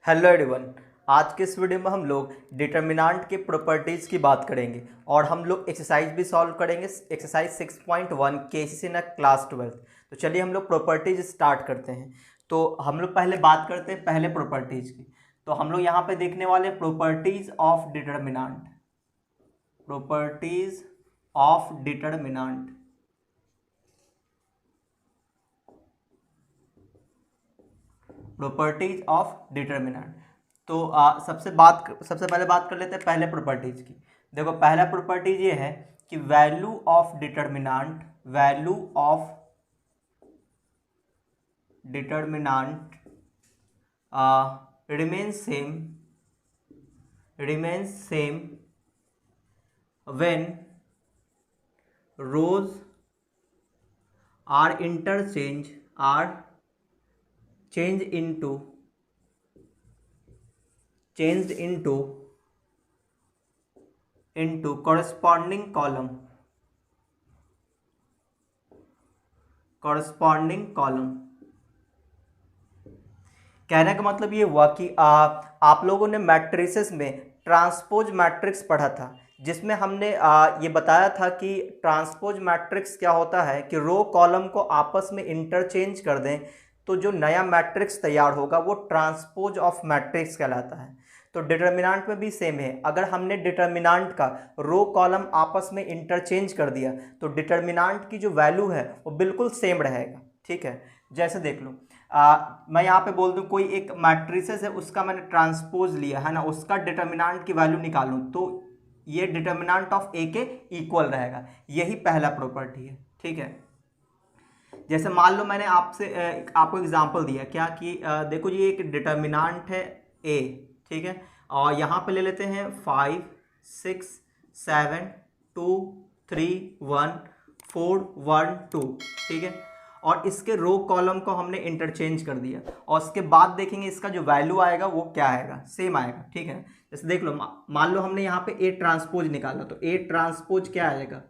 Hello everyone. आज के इस वीडियो में हम लोग डिटर्मिनेंट के प्रॉपर्टीज़ की बात करेंगे और हम लोग एक्सरसाइज भी सॉल्व करेंगे। Exercise 6.1 KCC in class 12। तो चलिए हम लोग प्रॉपर्टीज स्टार्ट करते हैं। तो हम लोग पहले बात करते हैं पहले प्रॉपर्टीज़ की। तो हम लोग यहाँ पे देखने वाले properties of determinant. Properties of determinant. Properties of determinant. तो सबसे पहले बात कर लेते हैं पहले प्रॉपर्टीज की। देखो पहला प्रॉपर्टीज ये है कि value of determinant, value of determinant remains same when rows are changed into corresponding column। कहने का मतलब ये हुआ कि आप लोगों ने मैट्रिसेस में ट्रांसपोज मैट्रिक्स पढ़ा था, जिसमें हमने ये बताया था कि ट्रांसपोज मैट्रिक्स क्या होता है कि रो कॉलम को आपस में इंटरचेंज कर दें तो जो नया मैट्रिक्स तैयार होगा वो ट्रांसपोज ऑफ मैट्रिक्स कहलाता है। तो डिटर्मिनेंट में भी सेम है। अगर हमने डिटर्मिनेंट का रो कॉलम आपस में इंटरचेंज कर दिया तो डिटर्मिनेंट की जो वैल्यू है वो बिल्कुल सेम रहेगा। ठीक है, जैसे देख लो मैं यहाँ पे बोल दूँ कोई एक मैट्रिसेस है, उसका मैंने ट्रांसपोज लिया है ना, उसका डिटर्मिनेंट की वैल्यू निकालूँ तो ये डिटर्मिनेंट ऑफ ए के इक्वल रहेगा। यही पहला प्रॉपर्टी है। ठीक है, जैसे मान लो मैंने आपको एग्जांपल दिया क्या कि देखो ये एक डिटर्मिनेंट है ए। ठीक है, और यहाँ पे ले लेते हैं 5 6 7 2 3 1 4 1 2। ठीक है, और इसके रो कॉलम को हमने इंटरचेंज कर दिया और उसके बाद देखेंगे इसका जो वैल्यू आएगा वो क्या आएगा, सेम आएगा। ठीक है, जैसे देख लो मान लो हमने यहाँ पे ए ट्रांसपोज निकाला तो ए ट्रांसपोज क्या आएगा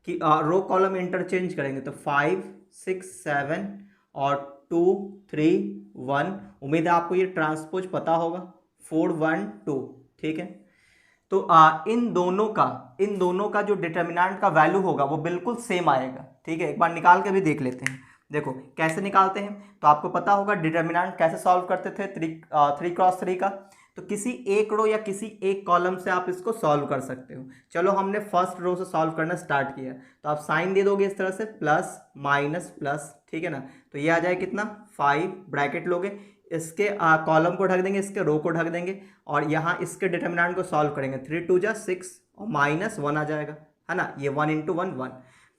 कि रो कॉलम इंटरचेंज करेंगे तो 5 6 7 और 2 3 1। उम्मीद है आपको ये ट्रांसपोज पता होगा, 4 1 2। ठीक है, तो इन दोनों का जो डिटर्मिनेंट का वैल्यू होगा वो बिल्कुल सेम आएगा। ठीक है, एक बार निकाल के भी देख लेते हैं। देखो कैसे निकालते हैं, तो आपको पता होगा डिटर्मिनेंट कैसे सॉल्व करते थे 3x3 का। तो किसी एक रो या किसी एक कॉलम से आप इसको सॉल्व कर सकते हो। चलो हमने फर्स्ट रो से सॉल्व करना स्टार्ट किया, तो आप साइन दे दोगे इस तरह से प्लस माइनस प्लस। ठीक है ना, तो ये आ जाए कितना 5 ब्रैकेट लोगे, इसके कॉलम को ढक देंगे, इसके रो को ढक देंगे और यहाँ इसके डिटर्मिनेंट को सॉल्व करेंगे। 3 2 जा 6 और माइनस 1 आ जाएगा, है ना, ये 1 × 1 1।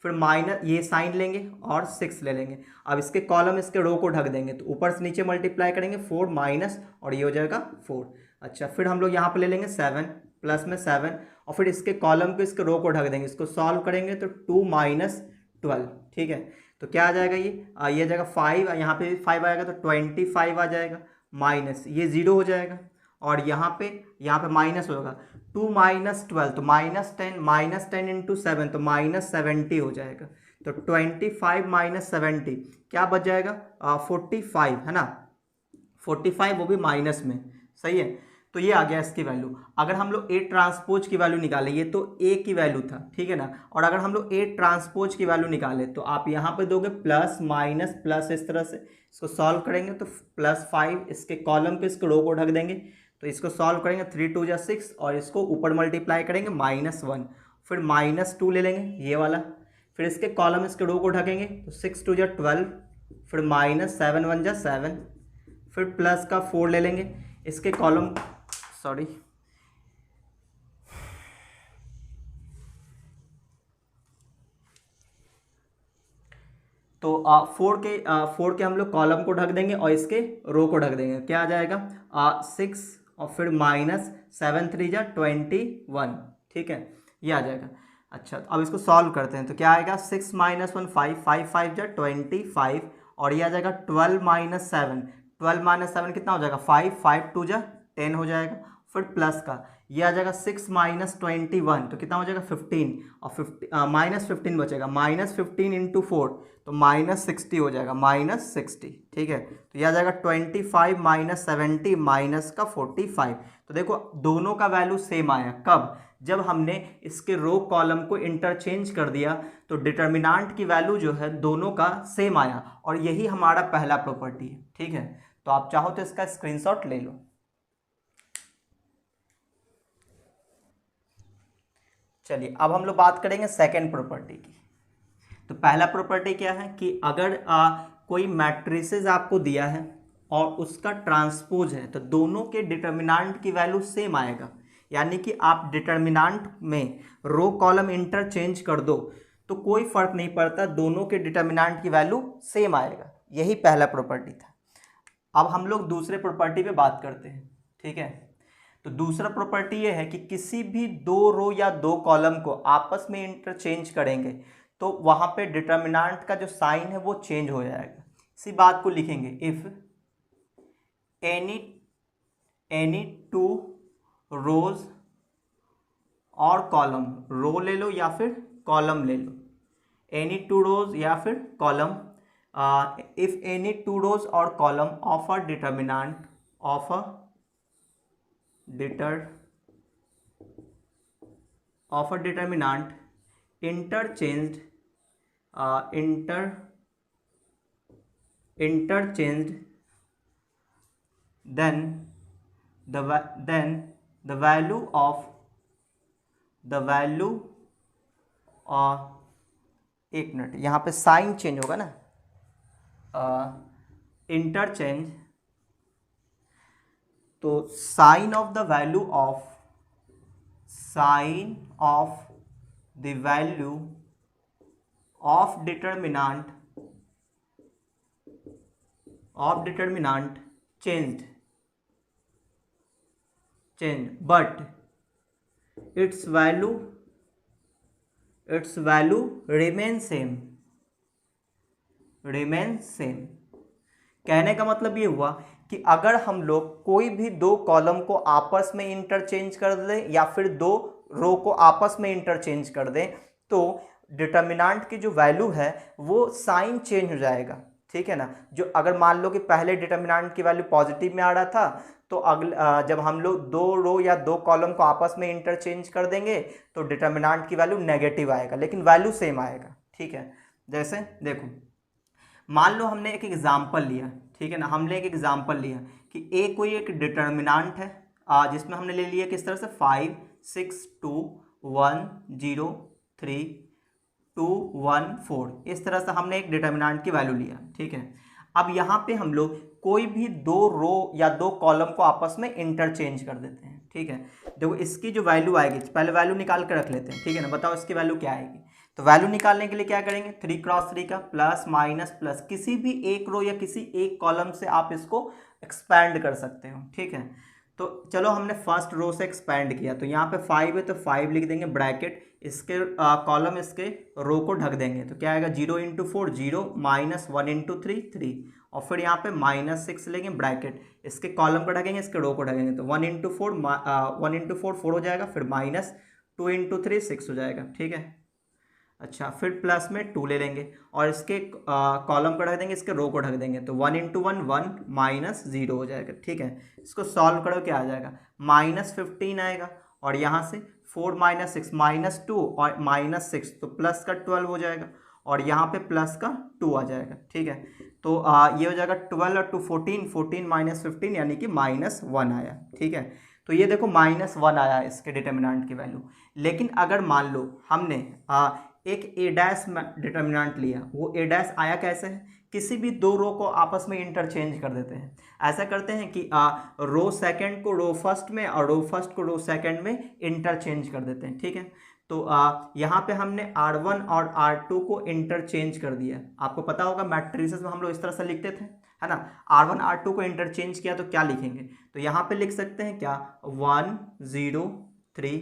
फिर माइनस ये साइन लेंगे और 6 ले लेंगे। अब इसके कॉलम इसके रो को ढक देंगे तो ऊपर से नीचे मल्टीप्लाई करेंगे 4 माइनस और ये हो जाएगा 4। अच्छा, फिर हम लोग यहाँ पे ले लेंगे 7 प्लस में 7 और फिर इसके कॉलम को इसके रो को ढक देंगे, इसको सॉल्व करेंगे तो 2 माइनस 12। ठीक है, तो क्या आ जाएगा ये आ जाएगा 5, यहाँ पे 5 आएगा तो 25 आ जाएगा, माइनस ये 0 हो जाएगा और यहाँ पे माइनस होगा 2 माइनस 12 तो माइनस 10 इंटू 7 तो माइनस 70 हो जाएगा। तो 25 माइनस 70 क्या बच जाएगा 45, है ना, 45 वो भी माइनस में। सही है, तो ये आ गया इसकी वैल्यू। अगर हम लोग ए ट्रांसपोज की वैल्यू निकालें, ये तो ए की वैल्यू था, ठीक है ना, और अगर हम लोग ए ट्रांसपोज की वैल्यू निकालें तो आप यहाँ पे दोगे प्लस माइनस प्लस, इस तरह से इसको सॉल्व करेंगे तो +5 इसके कॉलम पे इसको रो को ढक देंगे तो इसको सॉल्व करेंगे 3 2 जा 6 और इसको ऊपर मल्टीप्लाई करेंगे -1। फिर -2 ले लेंगे ये वाला, फिर इसके कॉलम इसके रो को ढकेंगे तो 6 2 जा 12, फिर -7 1 जा 7, फिर प्लस का 4 ले लेंगे इसके कॉलम तो 4 के हम लोग कॉलम को ढक देंगे और इसके रो को ढक देंगे। क्या आ जाएगा 6 और फिर -7 3 जा 21। ठीक है, ये आ जाएगा। अच्छा, अब इसको सॉल्व करते हैं तो क्या आएगा 6 - 1 5 5 5 जा 25 और ये आ जाएगा 12 - 7 कितना हो जाएगा 5 5 2 जा 10 हो जाएगा। फिर प्लस का ये आ जाएगा 6 माइनस 21 तो कितना हो जाएगा 15 और 50 माइनस 15 बचेगा, माइनस 15 इंटू 4 तो माइनस 60 हो जाएगा, माइनस 60। ठीक है, तो यह आ जाएगा 25 माइनस 70 माइनस का 45। तो देखो दोनों का वैल्यू सेम आया, कब? जब हमने इसके रो कॉलम को इंटरचेंज कर दिया तो डिटर्मिनांट की वैल्यू जो है दोनों का सेम आया, और यही हमारा पहला प्रॉपर्टी है। ठीक है, तो आप चाहो तो इसका स्क्रीनशॉट ले लो। चलिए अब हम लोग बात करेंगे सेकेंड प्रॉपर्टी की। तो पहला प्रॉपर्टी क्या है कि अगर कोई मैट्रिसेस आपको दिया है और उसका ट्रांसपोज है तो दोनों के डिटर्मिनांट की वैल्यू सेम आएगा, यानी कि आप डिटर्मिनांट में रो कॉलम इंटरचेंज कर दो तो कोई फर्क नहीं पड़ता, दोनों के डिटर्मिनांट की वैल्यू सेम आएगा। यही पहला प्रॉपर्टी था। अब हम लोग दूसरे प्रॉपर्टी पे बात करते हैं। ठीक है, तो दूसरा प्रॉपर्टी ये है कि किसी भी दो रो या दो कॉलम को आपस में इंटरचेंज करेंगे तो वहां पे डिटर्मिनांट का जो साइन है वो चेंज हो जाएगा। इसी बात को लिखेंगे, इफ एनी टू रोज और कॉलम, रो ले लो या फिर कॉलम ले लो, एनी टू रोज या फिर column, if any two rows और column of a determinant interchanged then the value एक मिनट, यहाँ पे साइन चेंज होगा ना, इंटरचेंज, तो sign of the value of determinant changed but its value remains same। कहने का मतलब ये हुआ कि अगर हम लोग कोई भी दो कॉलम को आपस में इंटरचेंज कर दें या फिर दो रो को आपस में इंटरचेंज कर दें तो डिटर्मिनांट की जो वैल्यू है वो साइन चेंज हो जाएगा। ठीक है ना, जो अगर मान लो कि पहले डिटर्मिनांट की वैल्यू पॉजिटिव में आ रहा था तो जब हम लोग दो रो या दो कॉलम को आपस में इंटरचेंज कर देंगे तो डिटर्मिनांट की वैल्यू नेगेटिव आएगा, लेकिन वैल्यू सेम आएगा। ठीक है, जैसे देखो मान लो हमने एक एग्जाम्पल लिया, ठीक है ना, हमने एक एग्जाम्पल लिया कि ए कोई एक डिटर्मिनांट है जिसमें हमने ले लिया किस तरह से 5 6 2 1 0 3 2 1 4, इस तरह से हमने एक डिटर्मिनांट की वैल्यू लिया। ठीक है, अब यहाँ पे हम लोग कोई भी दो रो या दो कॉलम को आपस में इंटरचेंज कर देते हैं। ठीक है, देखो इसकी जो वैल्यू आएगी, पहले वैल्यू निकाल कर रख लेते हैं। ठीक है ना, बताओ इसकी वैल्यू क्या आएगी। तो वैल्यू निकालने के लिए क्या करेंगे, 3 क्रॉस 3 का प्लस माइनस प्लस, किसी भी एक रो या किसी एक कॉलम से आप इसको एक्सपैंड कर सकते हो। ठीक है, तो चलो हमने फर्स्ट रो से एक्सपैंड किया, तो यहाँ पे 5 है तो 5 लिख देंगे ब्रैकेट, इसके कॉलम इसके रो को ढक देंगे, तो क्या आएगा 0 इंटू 4 0 माइनस 1 इंटू 3 3, और फिर यहाँ पे माइनस 6 लेंगे ब्रैकेट, इसके कॉलम को ढकेंगे इसके रो को ढकेंगे, तो 1 इंटू 4 4 हो जाएगा, फिर माइनस 2 इंटू 3 6 हो जाएगा। ठीक है, अच्छा फिर प्लस में 2 ले लेंगे और इसके कॉलम को ढक देंगे, इसके रो को ढक देंगे, तो 1 इंटू 1 1 माइनस 0 हो जाएगा। ठीक है, इसको सॉल्व करो क्या आ जाएगा, माइनस 15 आएगा, और यहाँ से 4 माइनस 6 माइनस 2 और माइनस 6 तो प्लस का 12 हो जाएगा, और यहाँ पे प्लस का 2 आ जाएगा। ठीक है, तो ये हो जाएगा 12 और 2 14, 14 माइनस 15 यानी कि माइनस 1 आया। ठीक है, तो ये देखो माइनस 1 आया इसके डिटर्मिनेंट की वैल्यू। लेकिन अगर मान लो हमने एक ए डैश डिटर्मिनेंट लिया, वो ए डैश आया कैसे है, किसी भी दो रो को आपस में इंटरचेंज कर देते हैं। ऐसा करते हैं कि रो सेकंड को रो फर्स्ट में और रो फर्स्ट को रो सेकंड में इंटरचेंज कर देते हैं। ठीक है, तो यहाँ पे हमने R1 और R2 को इंटरचेंज कर दिया। आपको पता होगा मैट्रिसेस में हम लोग इस तरह से लिखते थे, है ना, R1 R2 को इंटरचेंज किया तो क्या लिखेंगे, तो यहाँ पे लिख सकते हैं क्या 1 0 3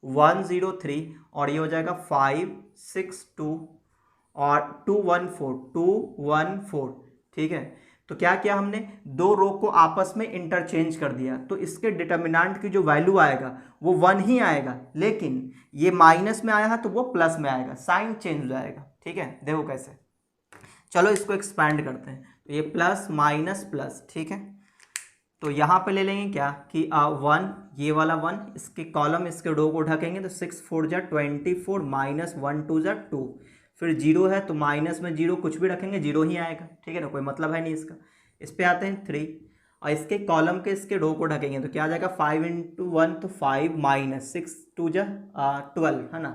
1 0 3, और ये हो जाएगा 5 6 2 और 2 1 4 2 1 4। ठीक है, तो क्या किया हमने, दो रो को आपस में इंटरचेंज कर दिया, तो इसके डिटर्मिनेंट की जो वैल्यू आएगा वो 1 ही आएगा, लेकिन ये माइनस में आया है तो वो प्लस में आएगा, साइन चेंज हो जाएगा। ठीक है, देखो कैसे, चलो इसको एक्सपैंड करते हैं। तो ये प्लस माइनस प्लस, ठीक है, तो यहाँ पे ले लेंगे क्या कि 1, ये वाला 1, इसके कॉलम इसके रो को ढकेंगे तो 6 4 जा 24 माइनस 1 2 जा 2, फिर 0 है तो माइनस में 0 कुछ भी रखेंगे 0 ही आएगा। ठीक है ना, कोई मतलब है नहीं इसका। इस पे आते हैं 3, और इसके कॉलम के इसके रो को ढकेंगे तो क्या आ जाएगा 5 × 1 तो 5 माइनस 6 2 जा 12, है ना,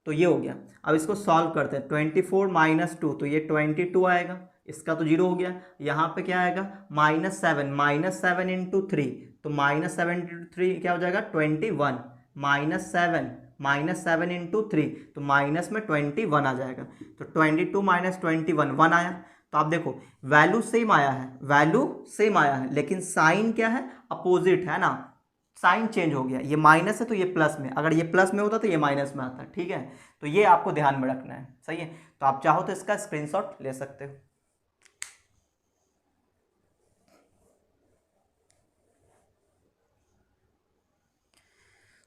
तो ये हो गया। अब इसको सॉल्व करते हैं, 24 माइनस 2 तो ये 22 आएगा, इसका तो 0 हो गया। यहाँ पे क्या आएगा -7, -7 × 3 तो -7 × 3 क्या हो जाएगा 21, -7 × 3 तो माइनस में 21 आ जाएगा, तो 22 - 21 1 आया। तो आप देखो वैल्यू सेम आया है, वैल्यू सेम आया है, लेकिन साइन क्या है, अपोजिट है ना, साइन चेंज हो गया, ये माइनस है तो ये प्लस में, अगर ये प्लस में होता तो ये माइनस में आता। ठीक है, तो ये आपको ध्यान में रखना है, सही है। तो आप चाहो तो इसका स्क्रीनशॉट ले सकते हो।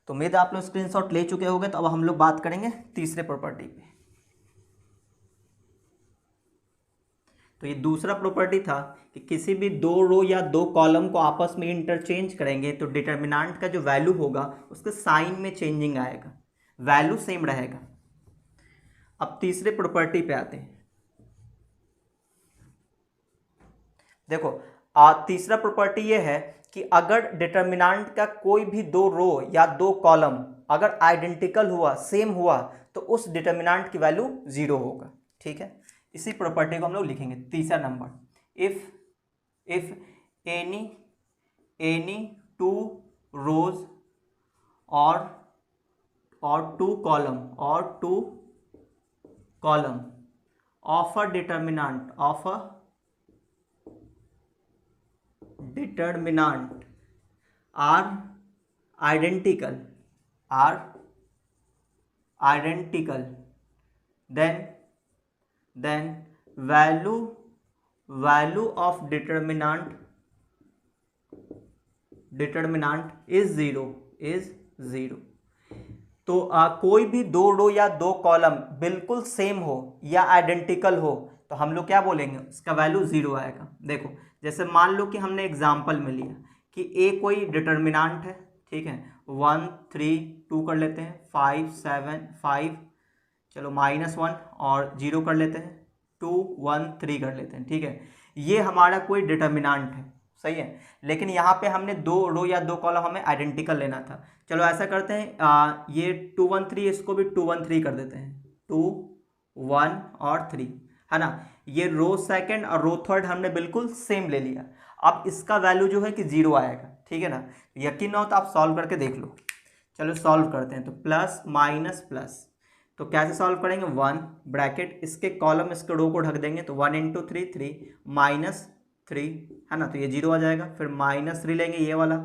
तो उम्मीद है आप लोग स्क्रीनशॉट ले चुके होंगे। तो अब हम लोग बात करेंगे तीसरे प्रॉपर्टी पे। तो ये दूसरा प्रॉपर्टी था कि किसी भी दो रो या दो कॉलम को आपस में इंटरचेंज करेंगे तो डिटर्मिनेंट का जो वैल्यू होगा उसके साइन में चेंजिंग आएगा, वैल्यू सेम रहेगा। अब तीसरे प्रॉपर्टी पे आते हैं। देखो तीसरा प्रॉपर्टी ये है कि अगर डिटर्मिनेंट का कोई भी दो रो या दो कॉलम अगर आइडेंटिकल हुआ, सेम हुआ, तो उस डिटर्मिनेंट की वैल्यू 0 होगा। ठीक है, इसी प्रॉपर्टी को हम लोग लिखेंगे तीसरा number, if any two rows और two column of a determinant are identical then value of determinant is 0। तो कोई भी दो रो या दो कॉलम बिल्कुल सेम हो या आइडेंटिकल हो तो हम लोग क्या बोलेंगे, उसका वैल्यू 0 आएगा। देखो जैसे मान लो कि हमने एग्जाम्पल में लिया कि ए कोई डिटर्मिनेंट है, ठीक है, 1 3 2 कर लेते हैं, 5 7 5, चलो -1 और 0 कर लेते हैं, 2 1 3 कर लेते हैं। ठीक है, ये हमारा कोई डिटर्मिनेंट है, सही है, लेकिन यहाँ पे हमने दो रो या दो कॉलम हमें आइडेंटिकल लेना था। चलो ऐसा करते हैं, ये 2 1 3, इसको भी 2 1 3 कर देते हैं, 2 1 और 3, है ना। ये रो सेकंड और रो थर्ड हमने बिल्कुल सेम ले लिया। अब इसका वैल्यू जो है कि 0 आएगा। ठीक है ना, यकीन ना हो तो आप सॉल्व करके देख लो। चलो सॉल्व करते हैं, तो प्लस माइनस प्लस, तो कैसे सॉल्व करेंगे, 1 ब्रैकेट इसके कॉलम इसके रो को ढक देंगे, तो 1 × 3 3 -3, है ना, तो ये 0 आ जाएगा। फिर -3 लेंगे ये वाला,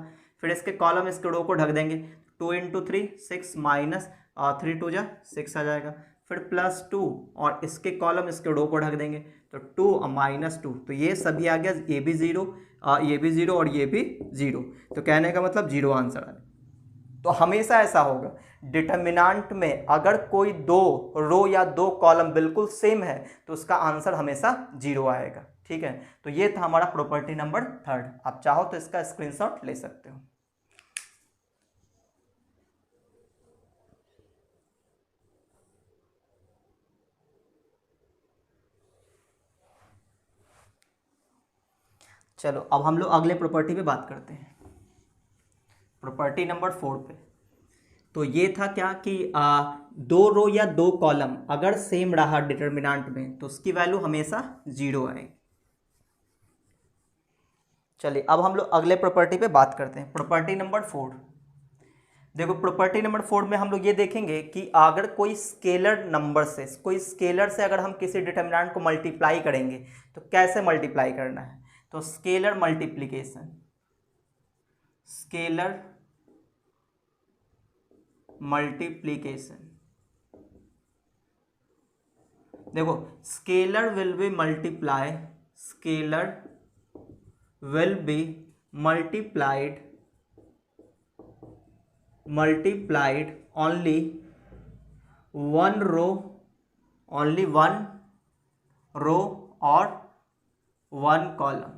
फिर इसके कॉलम इसके रो को ढक देंगे, 2 × 3 6 -3 2 जा 6 आ जाएगा। फिर +2 और इसके कॉलम इसके रो को ढक देंगे, तो 2 और -2, तो ये सभी आ गया, ये भी 0, ये भी 0 और ये भी 0, तो कहने का मतलब 0 आंसर आ। तो हमेशा ऐसा होगा, डिटर्मिनेंट में अगर कोई दो रो या दो कॉलम बिल्कुल सेम है तो उसका आंसर हमेशा 0 आएगा। ठीक है, तो ये था हमारा प्रॉपर्टी नंबर 3। आप चाहो तो इसका स्क्रीनशॉट ले सकते हो। चलो अब हम लोग अगले प्रॉपर्टी पे बात करते हैं, प्रॉपर्टी नंबर 4 पे। तो ये था क्या कि दो रो या दो कॉलम अगर सेम रहा डिटर्मिनेंट में तो उसकी वैल्यू हमेशा 0 आएगी। चलिए अब हम लोग अगले प्रॉपर्टी पे बात करते हैं, प्रॉपर्टी नंबर 4। देखो प्रॉपर्टी नंबर 4 में हम लोग ये देखेंगे कि अगर कोई स्केलर नंबर से, कोई स्केलर से अगर हम किसी डिटर्मिनेंट को मल्टीप्लाई करेंगे तो कैसे मल्टीप्लाई करना है, तो स्केलर मल्टीप्लिकेशन, स्केलर मल्टीप्लिकेशन। देखो scalar will be multiply, scalar will be multiplied only one row or one column।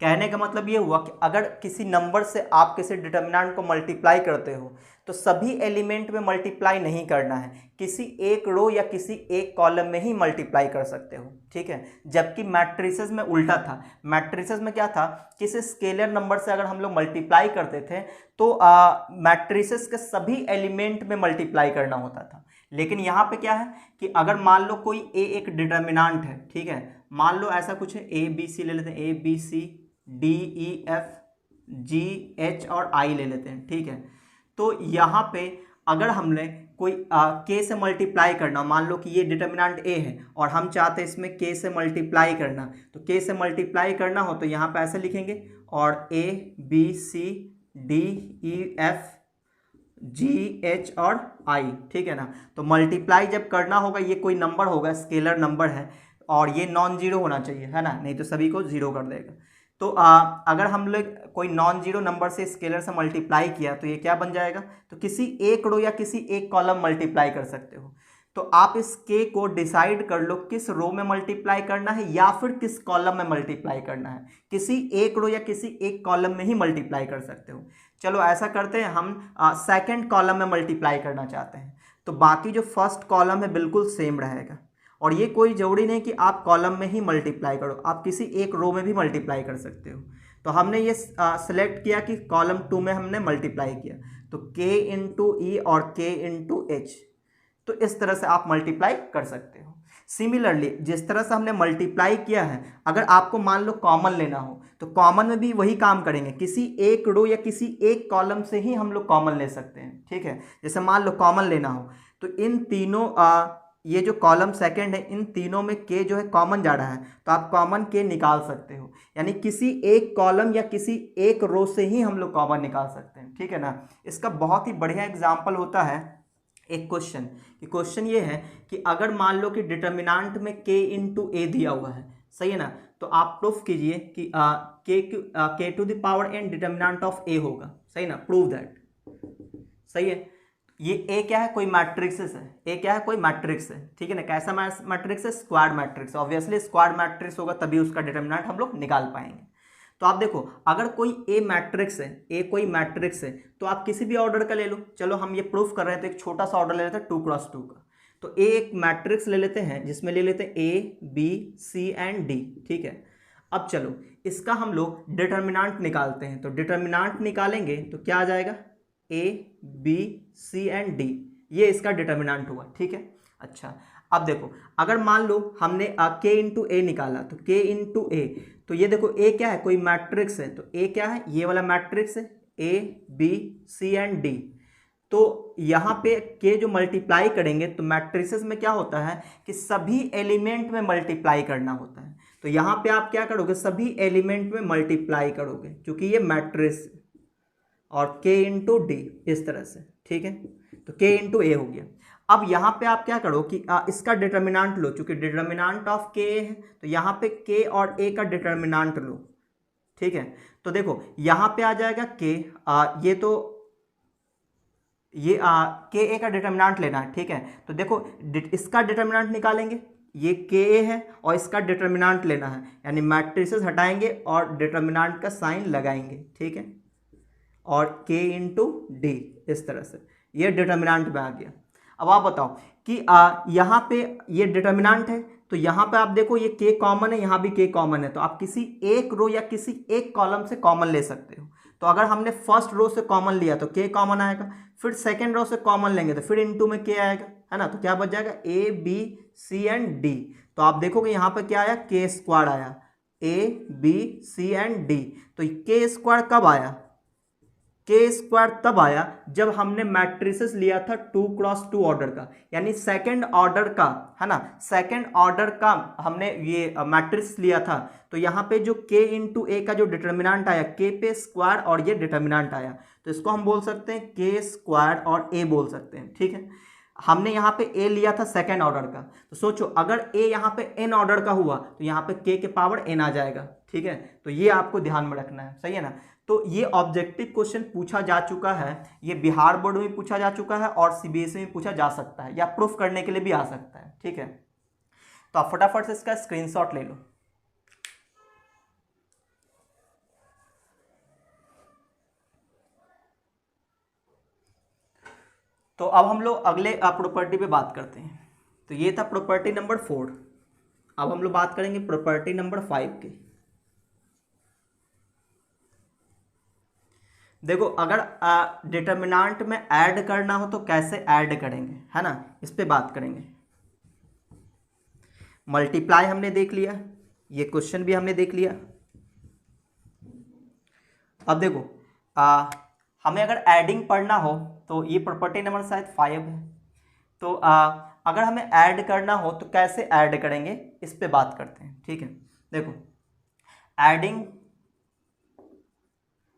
कहने का मतलब ये हुआ कि अगर किसी नंबर से आप किसी डिटर्मिनेंट को मल्टीप्लाई करते हो तो सभी एलिमेंट में मल्टीप्लाई नहीं करना है, किसी एक रो या किसी एक कॉलम में ही मल्टीप्लाई कर सकते हो, ठीक है। जबकि मैट्रिसेस में उल्टा था। मैट्रिसेस में क्या था, किसी स्केलर नंबर से अगर हम लोग मल्टीप्लाई करते थे तो मैट्रिसेस के सभी एलिमेंट में मल्टीप्लाई करना होता था। लेकिन यहाँ पे क्या है कि अगर मान लो कोई ए एक डिटर्मिनेंट है, ठीक है, मान लो ऐसा कुछ है, ए बी सी ले लेते हैं, A B C D E F G H और आई ले लेते हैं, ठीक है। तो यहाँ पे अगर हमने कोई के से मल्टीप्लाई करना, मान लो कि ये डिटर्मिनेंट ए है और हम चाहते हैं इसमें के से मल्टीप्लाई करना, तो के से मल्टीप्लाई करना हो तो यहाँ पे ऐसे लिखेंगे और A B C D E F G H और आई, ठीक है ना। तो मल्टीप्लाई जब करना होगा, ये कोई नंबर होगा, स्केलर नंबर है और ये नॉन जीरो होना चाहिए, है ना, नहीं तो सभी को जीरो कर देगा। तो अगर हम लोग कोई नॉन जीरो नंबर से स्केलर से मल्टीप्लाई किया तो ये क्या बन जाएगा, तो किसी एक रो या किसी एक कॉलम मल्टीप्लाई कर सकते हो। तो आप इस के को डिसाइड कर लो किस रो में मल्टीप्लाई करना है या फिर किस कॉलम में मल्टीप्लाई करना है, किसी एक रो या किसी एक कॉलम में ही मल्टीप्लाई कर सकते हो। चलो ऐसा करते हैं, हम सेकंड कॉलम में मल्टीप्लाई करना चाहते हैं, तो बाकी जो फर्स्ट कॉलम है बिल्कुल सेम रहेगा और ये कोई जरूरी नहीं कि आप कॉलम में ही मल्टीप्लाई करो, आप किसी एक रो में भी मल्टीप्लाई कर सकते हो। तो हमने ये सिलेक्ट किया कि कॉलम 2 में हमने मल्टीप्लाई किया, तो k इंटू ई और k इंटू एच, तो इस तरह से आप मल्टीप्लाई कर सकते हो। सिमिलरली जिस तरह से हमने मल्टीप्लाई किया है, अगर आपको मान लो कॉमन लेना हो तो कॉमन में भी वही काम करेंगे, किसी एक रो या किसी एक कॉलम से ही हम लोग कॉमन ले सकते हैं, ठीक है। जैसे मान लो कॉमन लेना हो तो इन तीनों ये जो कॉलम सेकंड है, इन तीनों में के जो है कॉमन जा रहा है, तो आप कॉमन के निकाल सकते हो, यानी किसी एक कॉलम या किसी एक रो से ही हम लोग कॉमन निकाल सकते हैं, ठीक है ना। इसका बहुत ही बढ़िया एग्जाम्पल होता है एक क्वेश्चन, कि क्वेश्चन ये है कि अगर मान लो कि डिटर्मिनेंट में k इंटू ए दिया हुआ है, सही है ना, तो आप प्रूफ कीजिए कि k to the power n determinant of A होगा, सही ना, प्रूव दैट, सही है। ये ए क्या है, कोई मैट्रिक्स है, ए क्या है, कोई मैट्रिक्स है, ठीक है ना। कैसा मैट्रिक्स है, squad matrix, obviously squad matrix होगा तभी उसका डिटर्मिनेंट हम लोग निकाल पाएंगे। तो आप देखो, अगर कोई ए मैट्रिक्स है, ए कोई मैट्रिक्स है, तो आप किसी भी ऑर्डर का ले लो। चलो हम ये प्रूफ कर रहे हैं तो एक छोटा सा ऑर्डर ले लेते हैं 2x2 का। तो ए एक मैट्रिक्स ले लेते हैं जिसमें ले लेते हैं A B C and D, ठीक है। अब चलो इसका हम लोग डिटर्मिनेंट निकालते हैं, तो डिटर्मिनेंट निकालेंगे तो क्या आ जाएगा, A B C and D, ये इसका डिटर्मिनेंट हुआ, ठीक है। अच्छा अब देखो, अगर मान लो हमने k इंटू ए निकाला, तो k इंटू ए, तो ये देखो a क्या है, कोई मैट्रिक्स है, तो a क्या है, ये वाला मैट्रिक्स है, a b c and d। तो यहाँ पे k जो मल्टीप्लाई करेंगे तो मैट्रिसेस में क्या होता है कि सभी एलिमेंट में मल्टीप्लाई करना होता है। तो यहाँ पे आप क्या करोगे, सभी एलिमेंट में मल्टीप्लाई करोगे क्योंकि ये मैट्रिक्स, और k इंटू डी इस तरह से, ठीक है। तो k इंटू ए हो गया। अब यहाँ पे आप क्या करो कि इसका डिटर्मिनेंट लो, चूंकि डिटर्मिनेंट ऑफ k है तो यहाँ पे k और a का डिटर्मिनेंट लो, ठीक है। तो देखो यहाँ पे आ जाएगा k, ये तो ये k a का डिटर्मिनेंट लेना है, ठीक है। तो देखो इसका डिटर्मिनेंट निकालेंगे, ये k a है और इसका डिटर्मिनेंट लेना है, यानी मैट्रिसेस हटाएंगे और डिटर्मिनेंट का साइन लगाएंगे, ठीक है, और k इंटू डी इस तरह से, ये डिटर्मिनेंट में आ गया। अब आप बताओ कि यहाँ पे ये डिटर्मिनेंट है, तो यहाँ पे आप देखो ये k कॉमन है, यहाँ भी k कॉमन है, तो आप किसी एक रो या किसी एक कॉलम से कॉमन ले सकते हो। तो अगर हमने फर्स्ट रो से कॉमन लिया तो k कॉमन आएगा, फिर सेकेंड रो से कॉमन लेंगे तो फिर इनटू में k आएगा, है ना। तो क्या बच जाएगा, a b c and d। तो आप देखोगे यहाँ पे क्या आया, k स्क्वायर आया, a b c and d। तो k स्क्वायर कब आया, k स्क्वायर तब आया जब हमने मैट्रिसेस लिया था 2x2 ऑर्डर का, यानी सेकंड ऑर्डर का, है ना, सेकंड ऑर्डर का हमने ये मैट्रिक्स लिया था। तो यहाँ पे जो k इंटू ए का जो डिटर्मिनेंट आया, k पे स्क्वायर और ये डिटर्मिनेंट आया, तो इसको हम बोल सकते हैं k स्क्वायर और a बोल सकते हैं, ठीक है। हमने यहाँ पे ए लिया था सेकेंड ऑर्डर का, तो सोचो अगर ए यहाँ पे एन ऑर्डर का हुआ तो यहाँ पे के पावर एन आ जाएगा, ठीक है। तो ये आपको ध्यान में रखना है, सही है ना। तो ये ऑब्जेक्टिव क्वेश्चन पूछा जा चुका है, ये बिहार बोर्ड में पूछा जा चुका है और सीबीएसई में पूछा जा सकता है, या प्रूफ करने के लिए भी आ सकता है, ठीक है। तो आप फटाफट से इसका स्क्रीनशॉट ले लो। तो अब हम लोग अगले प्रॉपर्टी पे बात करते हैं। तो ये था प्रॉपर्टी नंबर 4। अब हम लोग बात करेंगे प्रॉपर्टी नंबर 5 की। देखो अगर डिटर्मिनेंट में ऐड करना हो तो कैसे ऐड करेंगे, है ना, इस पे बात करेंगे। मल्टीप्लाई हमने देख लिया, ये क्वेश्चन भी हमने देख लिया। अब देखो हमें अगर एडिंग पढ़ना हो तो ये प्रॉपर्टी नंबर शायद 5 है। तो अगर हमें ऐड करना हो तो कैसे ऐड करेंगे, इस पे बात करते हैं, ठीक है। देखो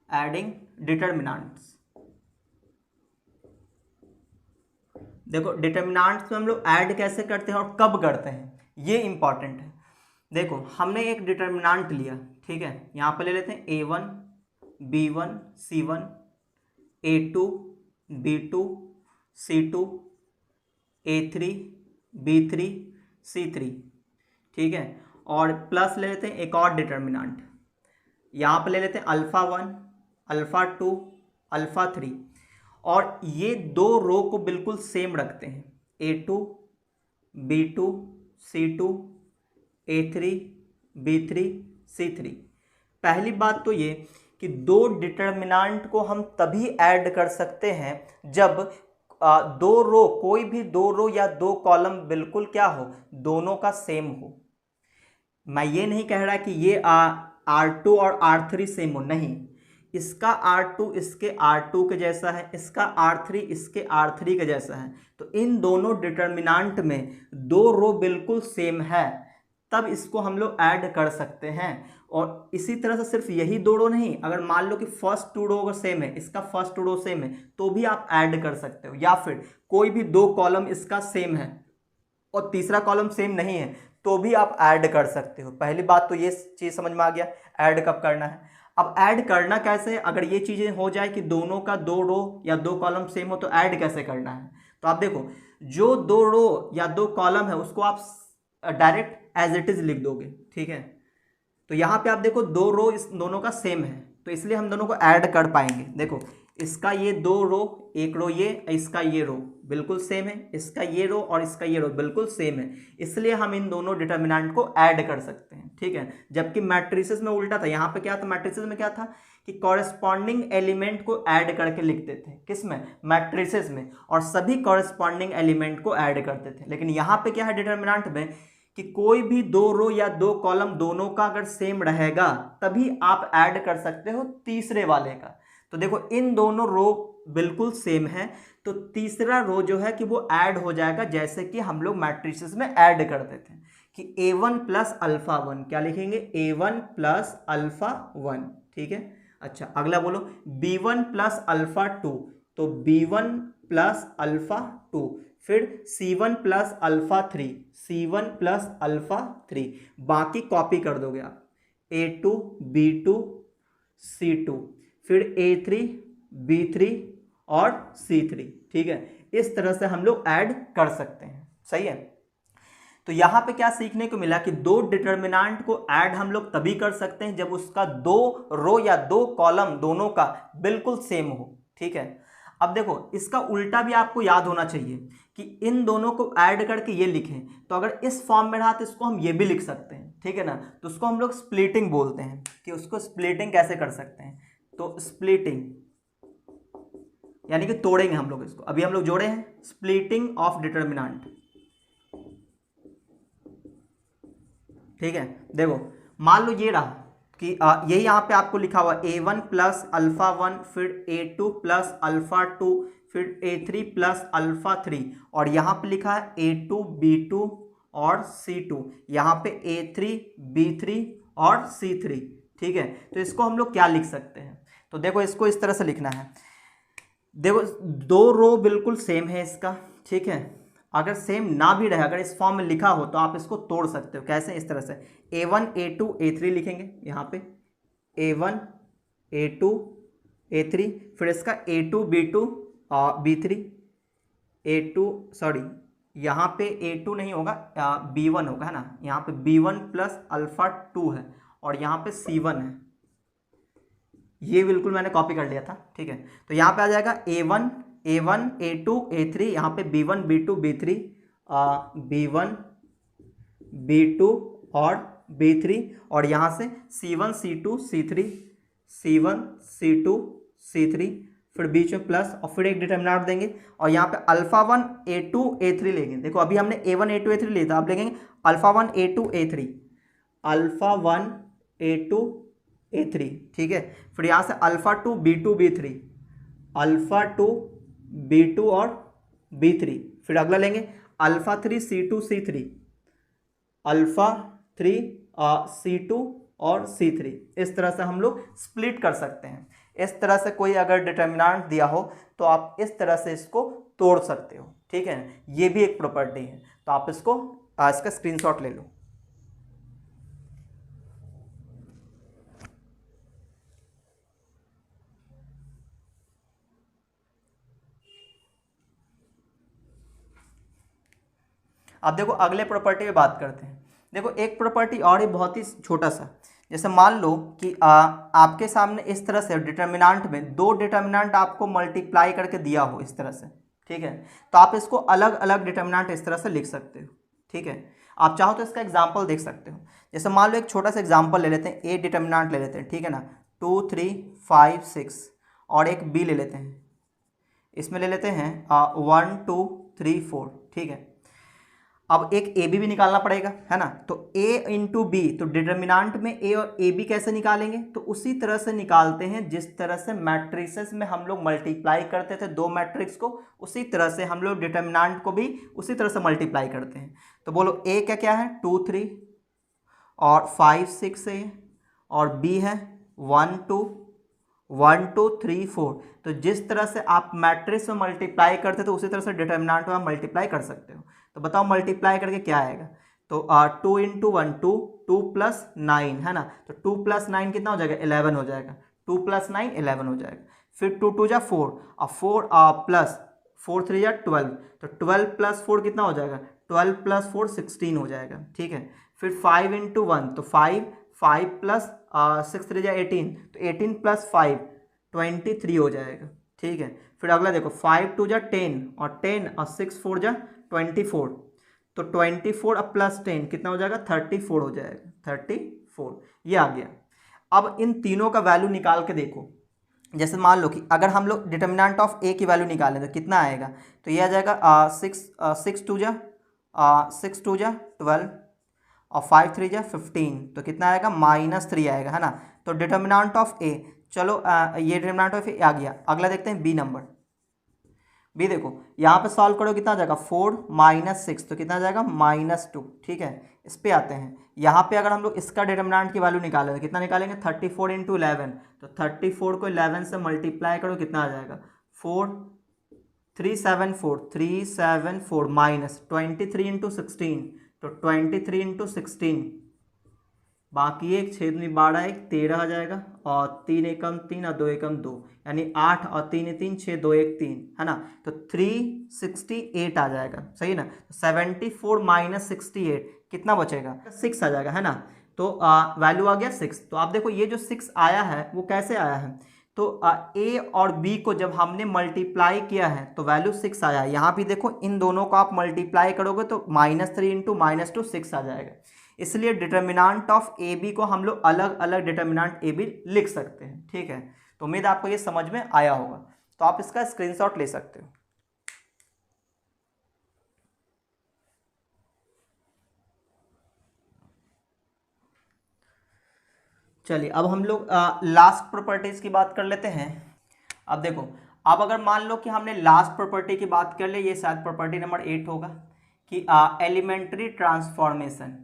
एडिंग डिटर्मिनेंट्स, देखो डिटर्मिनेंट्स में हम लोग ऐड कैसे करते हैं और कब करते हैं, ये इंपॉर्टेंट है। देखो हमने एक डिटर्मिनेंट लिया, ठीक है, यहाँ पे ले लेते हैं A1 B1 C1 A2 B2 C2 A3 B3 C3, ठीक है। और प्लस ले लेते हैं एक और डिटर्मिनेंट, यहाँ पे ले लेते हैं α1 α2 α3, और ये दो रो को बिल्कुल सेम रखते हैं, A2 B2 C2 A3 B3 C3। पहली बात तो ये कि दो डिटर्मिनेंट को हम तभी ऐड कर सकते हैं जब दो रो, कोई भी दो रो या दो कॉलम बिल्कुल क्या हो, दोनों का सेम हो। मैं ये नहीं कह रहा कि ये R2 और R3 सेम हो, नहीं, इसका R2 इसके R2 के जैसा है, इसका R3 इसके R3 के जैसा है। तो इन दोनों डिटर्मिनेंट में दो रो बिल्कुल सेम है, तब इसको हम लोग ऐड कर सकते हैं। और इसी तरह से सिर्फ यही दो रो नहीं, अगर मान लो कि फर्स्ट टू रो अगर सेम है, इसका फर्स्ट टू रो सेम है, तो भी आप ऐड कर सकते हो। या फिर कोई भी दो कॉलम इसका सेम है और तीसरा कॉलम सेम नहीं है, तो भी आप ऐड कर सकते हो। पहली बात तो ये चीज़ समझ में आ गया, ऐड कब करना है। अब ऐड करना कैसे है, अगर ये चीज़ें हो जाए कि दोनों का दो रो या दो कॉलम सेम हो, तो ऐड कैसे करना है। तो आप देखो जो दो रो या दो कॉलम है उसको आप डायरेक्ट एज इट इज़ लिख दोगे, ठीक है। तो यहाँ पे आप देखो दो रो इस दोनों का सेम है, तो इसलिए हम दोनों को ऐड कर पाएंगे। देखो इसका ये दो रो, एक रो ये, इसका ये रो बिल्कुल सेम है, इसका ये रो और इसका ये रो बिल्कुल सेम है, इसलिए हम इन दोनों डिटर्मिनेंट को ऐड कर सकते हैं, ठीक है। जबकि मैट्रिसेस में उल्टा था, यहाँ पे क्या था, मैट्रिसेस में क्या था कि कॉरेस्पॉन्डिंग एलिमेंट को ऐड करके लिखते थे, किसमें, मैट्रिसेस में, और सभी कॉरेस्पॉन्डिंग एलिमेंट को ऐड करते थे। लेकिन यहाँ पे क्या है डिटर्मिनेंट में कि कोई भी दो रो या दो कॉलम दोनों का अगर सेम रहेगा तभी आप ऐड कर सकते हो तीसरे वाले का। तो देखो इन दोनों रो बिल्कुल सेम है, तो तीसरा रो जो है कि वो ऐड हो जाएगा, जैसे कि हम लोग मैट्रिसेस में ऐड करते थे कि A1 प्लस α1, क्या लिखेंगे, A1 प्लस α1, ठीक है। अच्छा अगला बोलो B1 प्लस α2, तो B1 प्लस α2, फिर C1 प्लस α3, C1 प्लस α3, बाकी कॉपी कर दोगे आप, A2 B2 C2, फिर A3 B3 और C3, ठीक है। इस तरह से हम लोग ऐड कर सकते हैं, सही है। तो यहाँ पे क्या सीखने को मिला कि दो डिटर्मिनेंट को ऐड हम लोग तभी कर सकते हैं जब उसका दो रो या दो कॉलम दोनों का बिल्कुल सेम हो, ठीक है। अब देखो इसका उल्टा भी आपको याद होना चाहिए कि इन दोनों को ऐड करके ये लिखें, तो अगर इस फॉर्म में रहा तो इसको हम ये भी लिख सकते हैं, ठीक है ना। तो उसको हम लोग स्प्लिटिंग बोलते हैं कि उसको स्प्लिटिंग कैसे कर सकते हैं। तो स्प्लिटिंग यानी कि तोड़ेंगे हम लोग इसको, अभी हम लोग जोड़े हैं, स्प्लिटिंग ऑफ डिटर्मिनेंट, ठीक है। देखो मान लो ये रहा कि यही यहाँ पे आपको लिखा हुआ A1 प्लस α1, फिर A2 प्लस α2, फिर A3 प्लस α3, और यहाँ पे लिखा है A2 B2 और C2, यहाँ पे A3 B3 और C3, ठीक है। तो इसको हम लोग क्या लिख सकते हैं, तो देखो इसको इस तरह से लिखना है। देखो दो रो बिल्कुल सेम है इसका, ठीक है, अगर सेम ना भी रहे, अगर इस फॉर्म में लिखा हो तो आप इसको तोड़ सकते हो। कैसे? इस तरह से A1 A2 A3 लिखेंगे यहाँ पे, A1 A2 A3, फिर इसका A2 B2 B3, A2 sorry यहाँ पे A2 नहीं होगा, B1 होगा, है ना। यहाँ पे B1 प्लस अल्फा 2 है और यहाँ पे C1 है, ये बिल्कुल मैंने कॉपी कर लिया था, ठीक है। तो यहाँ पे आ जाएगा A1 A2 A3, यहाँ पे B1 B2 B3, B1 B2 और B3, और यहाँ से C1 C2 C3, C1 C2 C3, फिर बीच में प्लस और फिर एक डिटर्मिनेंट देंगे और यहाँ पे अल्फा 1 A2 A3 लेंगे। देखो अभी हमने A1 A2 A3 लिया था, अब लेंगे alpha 1 A2 A3, alpha 1 A2 A3, ठीक है। फिर यहाँ से alpha 2 B2 B3, alpha 2 B2 और B3, फिर अगला लेंगे alpha 3 C2 C3, alpha 3 C2 और C3। इस तरह से हम लोग स्प्लिट कर सकते हैं। इस तरह से कोई अगर डिटर्मिनेंट दिया हो तो आप इस तरह से इसको तोड़ सकते हो, ठीक है। ये भी एक प्रॉपर्टी है, तो आप इसको इसका स्क्रीनशॉट ले लो। अब देखो अगले प्रॉपर्टी की बात करते हैं। देखो एक प्रॉपर्टी और ही बहुत ही छोटा सा, जैसे मान लो कि आपके सामने इस तरह से डिटर्मिनेंट में दो डिटर्मिनेंट आपको मल्टीप्लाई करके दिया हो इस तरह से, ठीक है। तो आप इसको अलग अलग डिटर्मिनेंट इस तरह से लिख सकते हो, ठीक है। आप चाहो तो इसका एग्जाम्पल देख सकते हो। जैसे मान लो एक छोटा सा एग्जाम्पल ले लेते हैं, ए डिटर्मिनेंट ले लेते हैं, ठीक है ना, 2 3 5 6, और एक बी ले लेते हैं, इसमें ले लेते हैं 1 2 3 4, ठीक है। अब एक ए बी भी निकालना पड़ेगा, है ना। तो ए इंटू बी, तो डिटर्मिनेंट में ए और ए बी कैसे निकालेंगे? तो उसी तरह से निकालते हैं जिस तरह से मैट्रिसेस में हम लोग मल्टीप्लाई करते थे दो मैट्रिक्स को, उसी तरह से हम लोग डिटर्मिनेंट को भी उसी तरह से मल्टीप्लाई करते हैं। तो बोलो ए का क्या है 2 3 और 5 6 है, और बी है 1 2 3 4। तो जिस तरह से आप मैट्रिक्स में मल्टीप्लाई करते तो उसी तरह से डिटर्मिनेंट में आप मल्टीप्लाई कर सकते हो। तो बताओ मल्टीप्लाई करके क्या आएगा? तो 2 इंटू 1 2, 2 प्लस 9, है ना। तो 2 प्लस 9 कितना हो जाएगा? 11 हो जाएगा। 2 प्लस 9 11 हो जाएगा। फिर 2 2 जा 4, और 4 प्लस 4 3 जा 12, तो 12 प्लस 4 कितना हो जाएगा? 12 प्लस 4 16 हो जाएगा, ठीक है। फिर 5 इंटू 1, तो 5 5 प्लस 6 3 जा 18, तो 18 प्लस 5 23 हो जाएगा, ठीक है। फिर अगला देखो 5 2 जा 10, और 10 और 6 4 जा 24, तो 24 अब प्लस 10 कितना हो जाएगा? 34 हो जाएगा, 34 ये आ गया। अब इन तीनों का वैल्यू निकाल के देखो। जैसे मान लो कि अगर हम लोग डिटर्मिनेंट ऑफ ए की वैल्यू निकालें तो कितना आएगा? तो ये आ जाएगा 6 2 जा 12, और 5 3 जा 15, तो कितना आएगा? -3 आएगा, है ना। तो डिटर्मिनेंट ऑफ ए, चलो ये डिटर्मिनेंट ऑफ ए आ गया। अगला देखते हैं बी नंबर। बी देखो यहाँ पे सॉल्व करो, कितना आ जाएगा? 4 -6, तो कितना आ जाएगा? -2, ठीक है। इस पे आते हैं, यहाँ पे अगर हम लोग इसका डिटर्मिनेंट की वैल्यू निकालें तो कितना निकालेंगे? 34 इंटू 11, तो 34 को 11 से मल्टीप्लाई करो, कितना आ जाएगा? 4 374 माइनस 23 इंटू 16, तो 23 इंटू 16, बाकी एक 6 दूनी 12 एक 13 आ जाएगा, और 3 एकम 3 और 2 एकम 2, यानी 8 और 3 3 6 2 1 3, है ना। तो 368 आ जाएगा, सही है ना। 74 माइनस 68 कितना बचेगा? 6 आ जाएगा, है ना। तो वैल्यू आ गया 6। तो आप देखो ये जो 6 आया है वो कैसे आया है? तो ए और बी को जब हमने मल्टीप्लाई किया है तो वैल्यू 6 आया है। यहाँ भी देखो इन दोनों को आप मल्टीप्लाई करोगे तो -3 इंटू -2 6 आ जाएगा। इसलिए डिटर्मिनेंट ऑफ ए बी को हम लोग अलग अलग डिटर्मिनेंट ए बी लिख सकते हैं, ठीक है। तो उम्मीद आपको ये समझ में आया होगा, तो आप इसका स्क्रीनशॉट ले सकते हो। चलिए अब हम लोग लास्ट प्रॉपर्टीज की बात कर लेते हैं। अब देखो, अब अगर मान लो कि हमने लास्ट प्रॉपर्टी की बात कर ले, ये शायद प्रॉपर्टी नंबर 8 होगा, कि एलिमेंट्री ट्रांसफॉर्मेशन,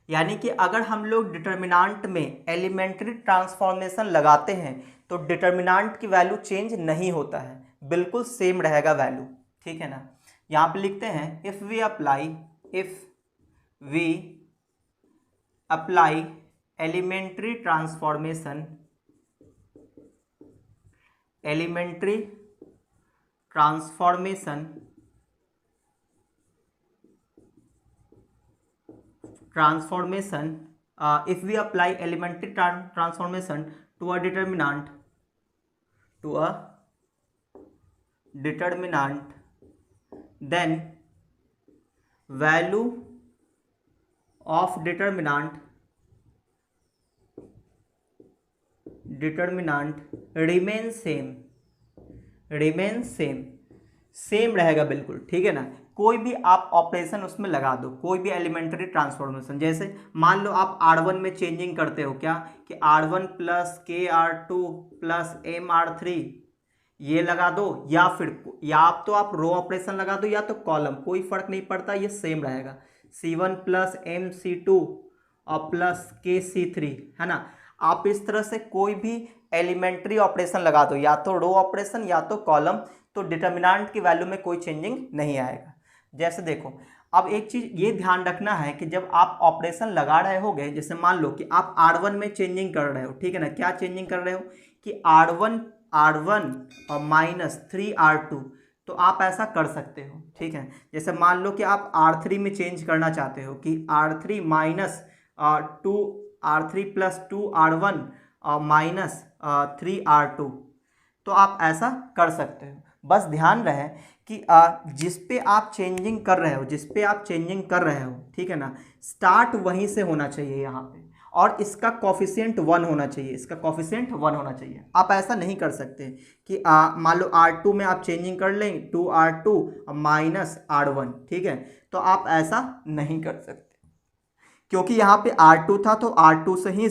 यानी कि अगर हम लोग डिटर्मिनांट में एलिमेंट्री ट्रांसफॉर्मेशन लगाते हैं तो डिटर्मिनांट की वैल्यू चेंज नहीं होता है, बिल्कुल सेम रहेगा वैल्यू, ठीक है ना। यहाँ पे लिखते हैं if we apply elementary transformation if we apply elementary transformation to a determinant then value of determinant remains same रहेगा बिल्कुल, ठीक है ना। कोई भी आप ऑपरेशन उसमें लगा दो, कोई भी एलिमेंट्री ट्रांसफॉर्मेशन, जैसे मान लो आप R1 में चेंजिंग करते हो क्या कि R1 plus KR2 plus MR3 ये लगा दो, या फिर या आप तो आप रो ऑपरेशन लगा दो या तो कॉलम, कोई फर्क नहीं पड़ता, ये सेम रहेगा। C1 प्लस MC2 और प्लस KC3, है ना। आप इस तरह से कोई भी एलिमेंट्री ऑपरेशन लगा दो, या तो रो ऑपरेशन या तो कॉलम, तो डिटर्मिनेंट की वैल्यू में कोई चेंजिंग नहीं आएगा। जैसे देखो, अब एक चीज़ ये ध्यान रखना है कि जब आप ऑपरेशन लगा रहे होगे, जैसे मान लो कि आप R1 में चेंजिंग कर रहे हो, ठीक है ना। क्या चेंजिंग कर रहे हो कि R1 और माइनस 3R2, तो आप ऐसा कर सकते हो, ठीक है। जैसे मान लो कि आप R3 में चेंज करना चाहते हो कि R3 minus 2R3 plus 2R1 और माइनस 3R2, तो आप ऐसा कर सकते हो। बस ध्यान रहे कि जिस पे आप चेंजिंग कर रहे हो, ठीक है ना, स्टार्ट वहीं से होना चाहिए यहाँ पे, और इसका कॉफिशिएंट 1 होना चाहिए, आप ऐसा नहीं कर सकते कि मान लो R2 में आप चेंजिंग कर लें 2R2 माइनस R1, ठीक है, तो आप ऐसा नहीं कर सकते, क्योंकि यहाँ पे R2 था तो R2 से ही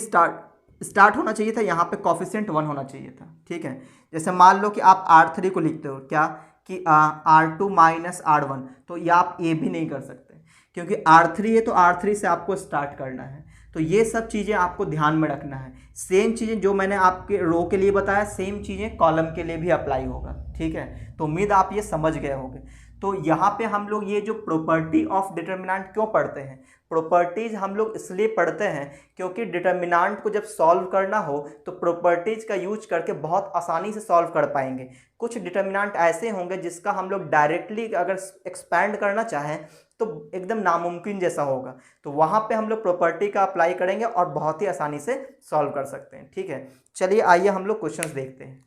स्टार्ट होना चाहिए था, यहाँ पे कॉफिशिएंट 1 होना चाहिए था, ठीक है। जैसे मान लो कि आप R3 को लिखते हो क्या कि R2 माइनस R1, तो ये आप ये भी नहीं कर सकते, क्योंकि R3 है तो R3 से आपको स्टार्ट करना है। तो ये सब चीज़ें आपको ध्यान में रखना है। सेम चीज़ें जो मैंने आपके रो के लिए बताया, सेम चीज़ें कॉलम के लिए भी अप्लाई होगा, ठीक है। तो उम्मीद आप ये समझ गए होंगे। तो यहाँ पे हम लोग ये जो प्रॉपर्टी ऑफ डिटर्मिनेंट क्यों पढ़ते हैं, प्रॉपर्टीज़ हम लोग इसलिए पढ़ते हैं क्योंकि डिटर्मिनेंट को जब सॉल्व करना हो तो प्रॉपर्टीज़ का यूज करके बहुत आसानी से सॉल्व कर पाएंगे। कुछ डिटर्मिनेंट ऐसे होंगे जिसका हम लोग डायरेक्टली अगर एक्सपैंड करना चाहें तो एकदम नामुमकिन जैसा होगा, तो वहाँ पे हम लोग प्रॉपर्टी का अप्लाई करेंगे और बहुत ही आसानी से सॉल्व कर सकते हैं, ठीक है। चलिए आइए हम लोग क्वेश्चंस देखते हैं।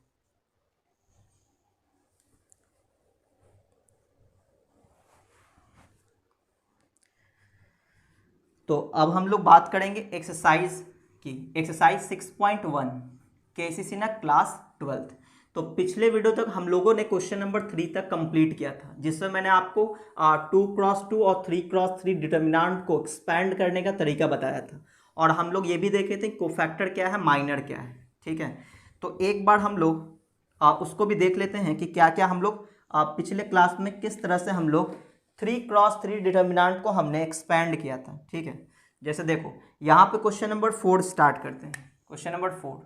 तो अब हम लोग बात करेंगे एक्सरसाइज की, एक्सरसाइज 6.1 केसीसी ना क्लास 12th। तो पिछले वीडियो तक हम लोगों ने क्वेश्चन नंबर 3 तक कंप्लीट किया था, जिसमें मैंने आपको 2x2 और 3x3 डिटर्मिनेंट को एक्सपैंड करने का तरीका बताया था, और हम लोग ये भी देखे थे कोफैक्टर क्या है, माइनर क्या है, ठीक है। तो एक बार हम लोग उसको भी देख लेते हैं कि क्या क्या हम लोग पिछले क्लास में किस तरह से हम लोग 3x3 डिटर्मिनेंट को हमने एक्सपैंड किया था, ठीक है। जैसे देखो यहाँ पे क्वेश्चन नंबर 4 स्टार्ट करते हैं। क्वेश्चन नंबर 4,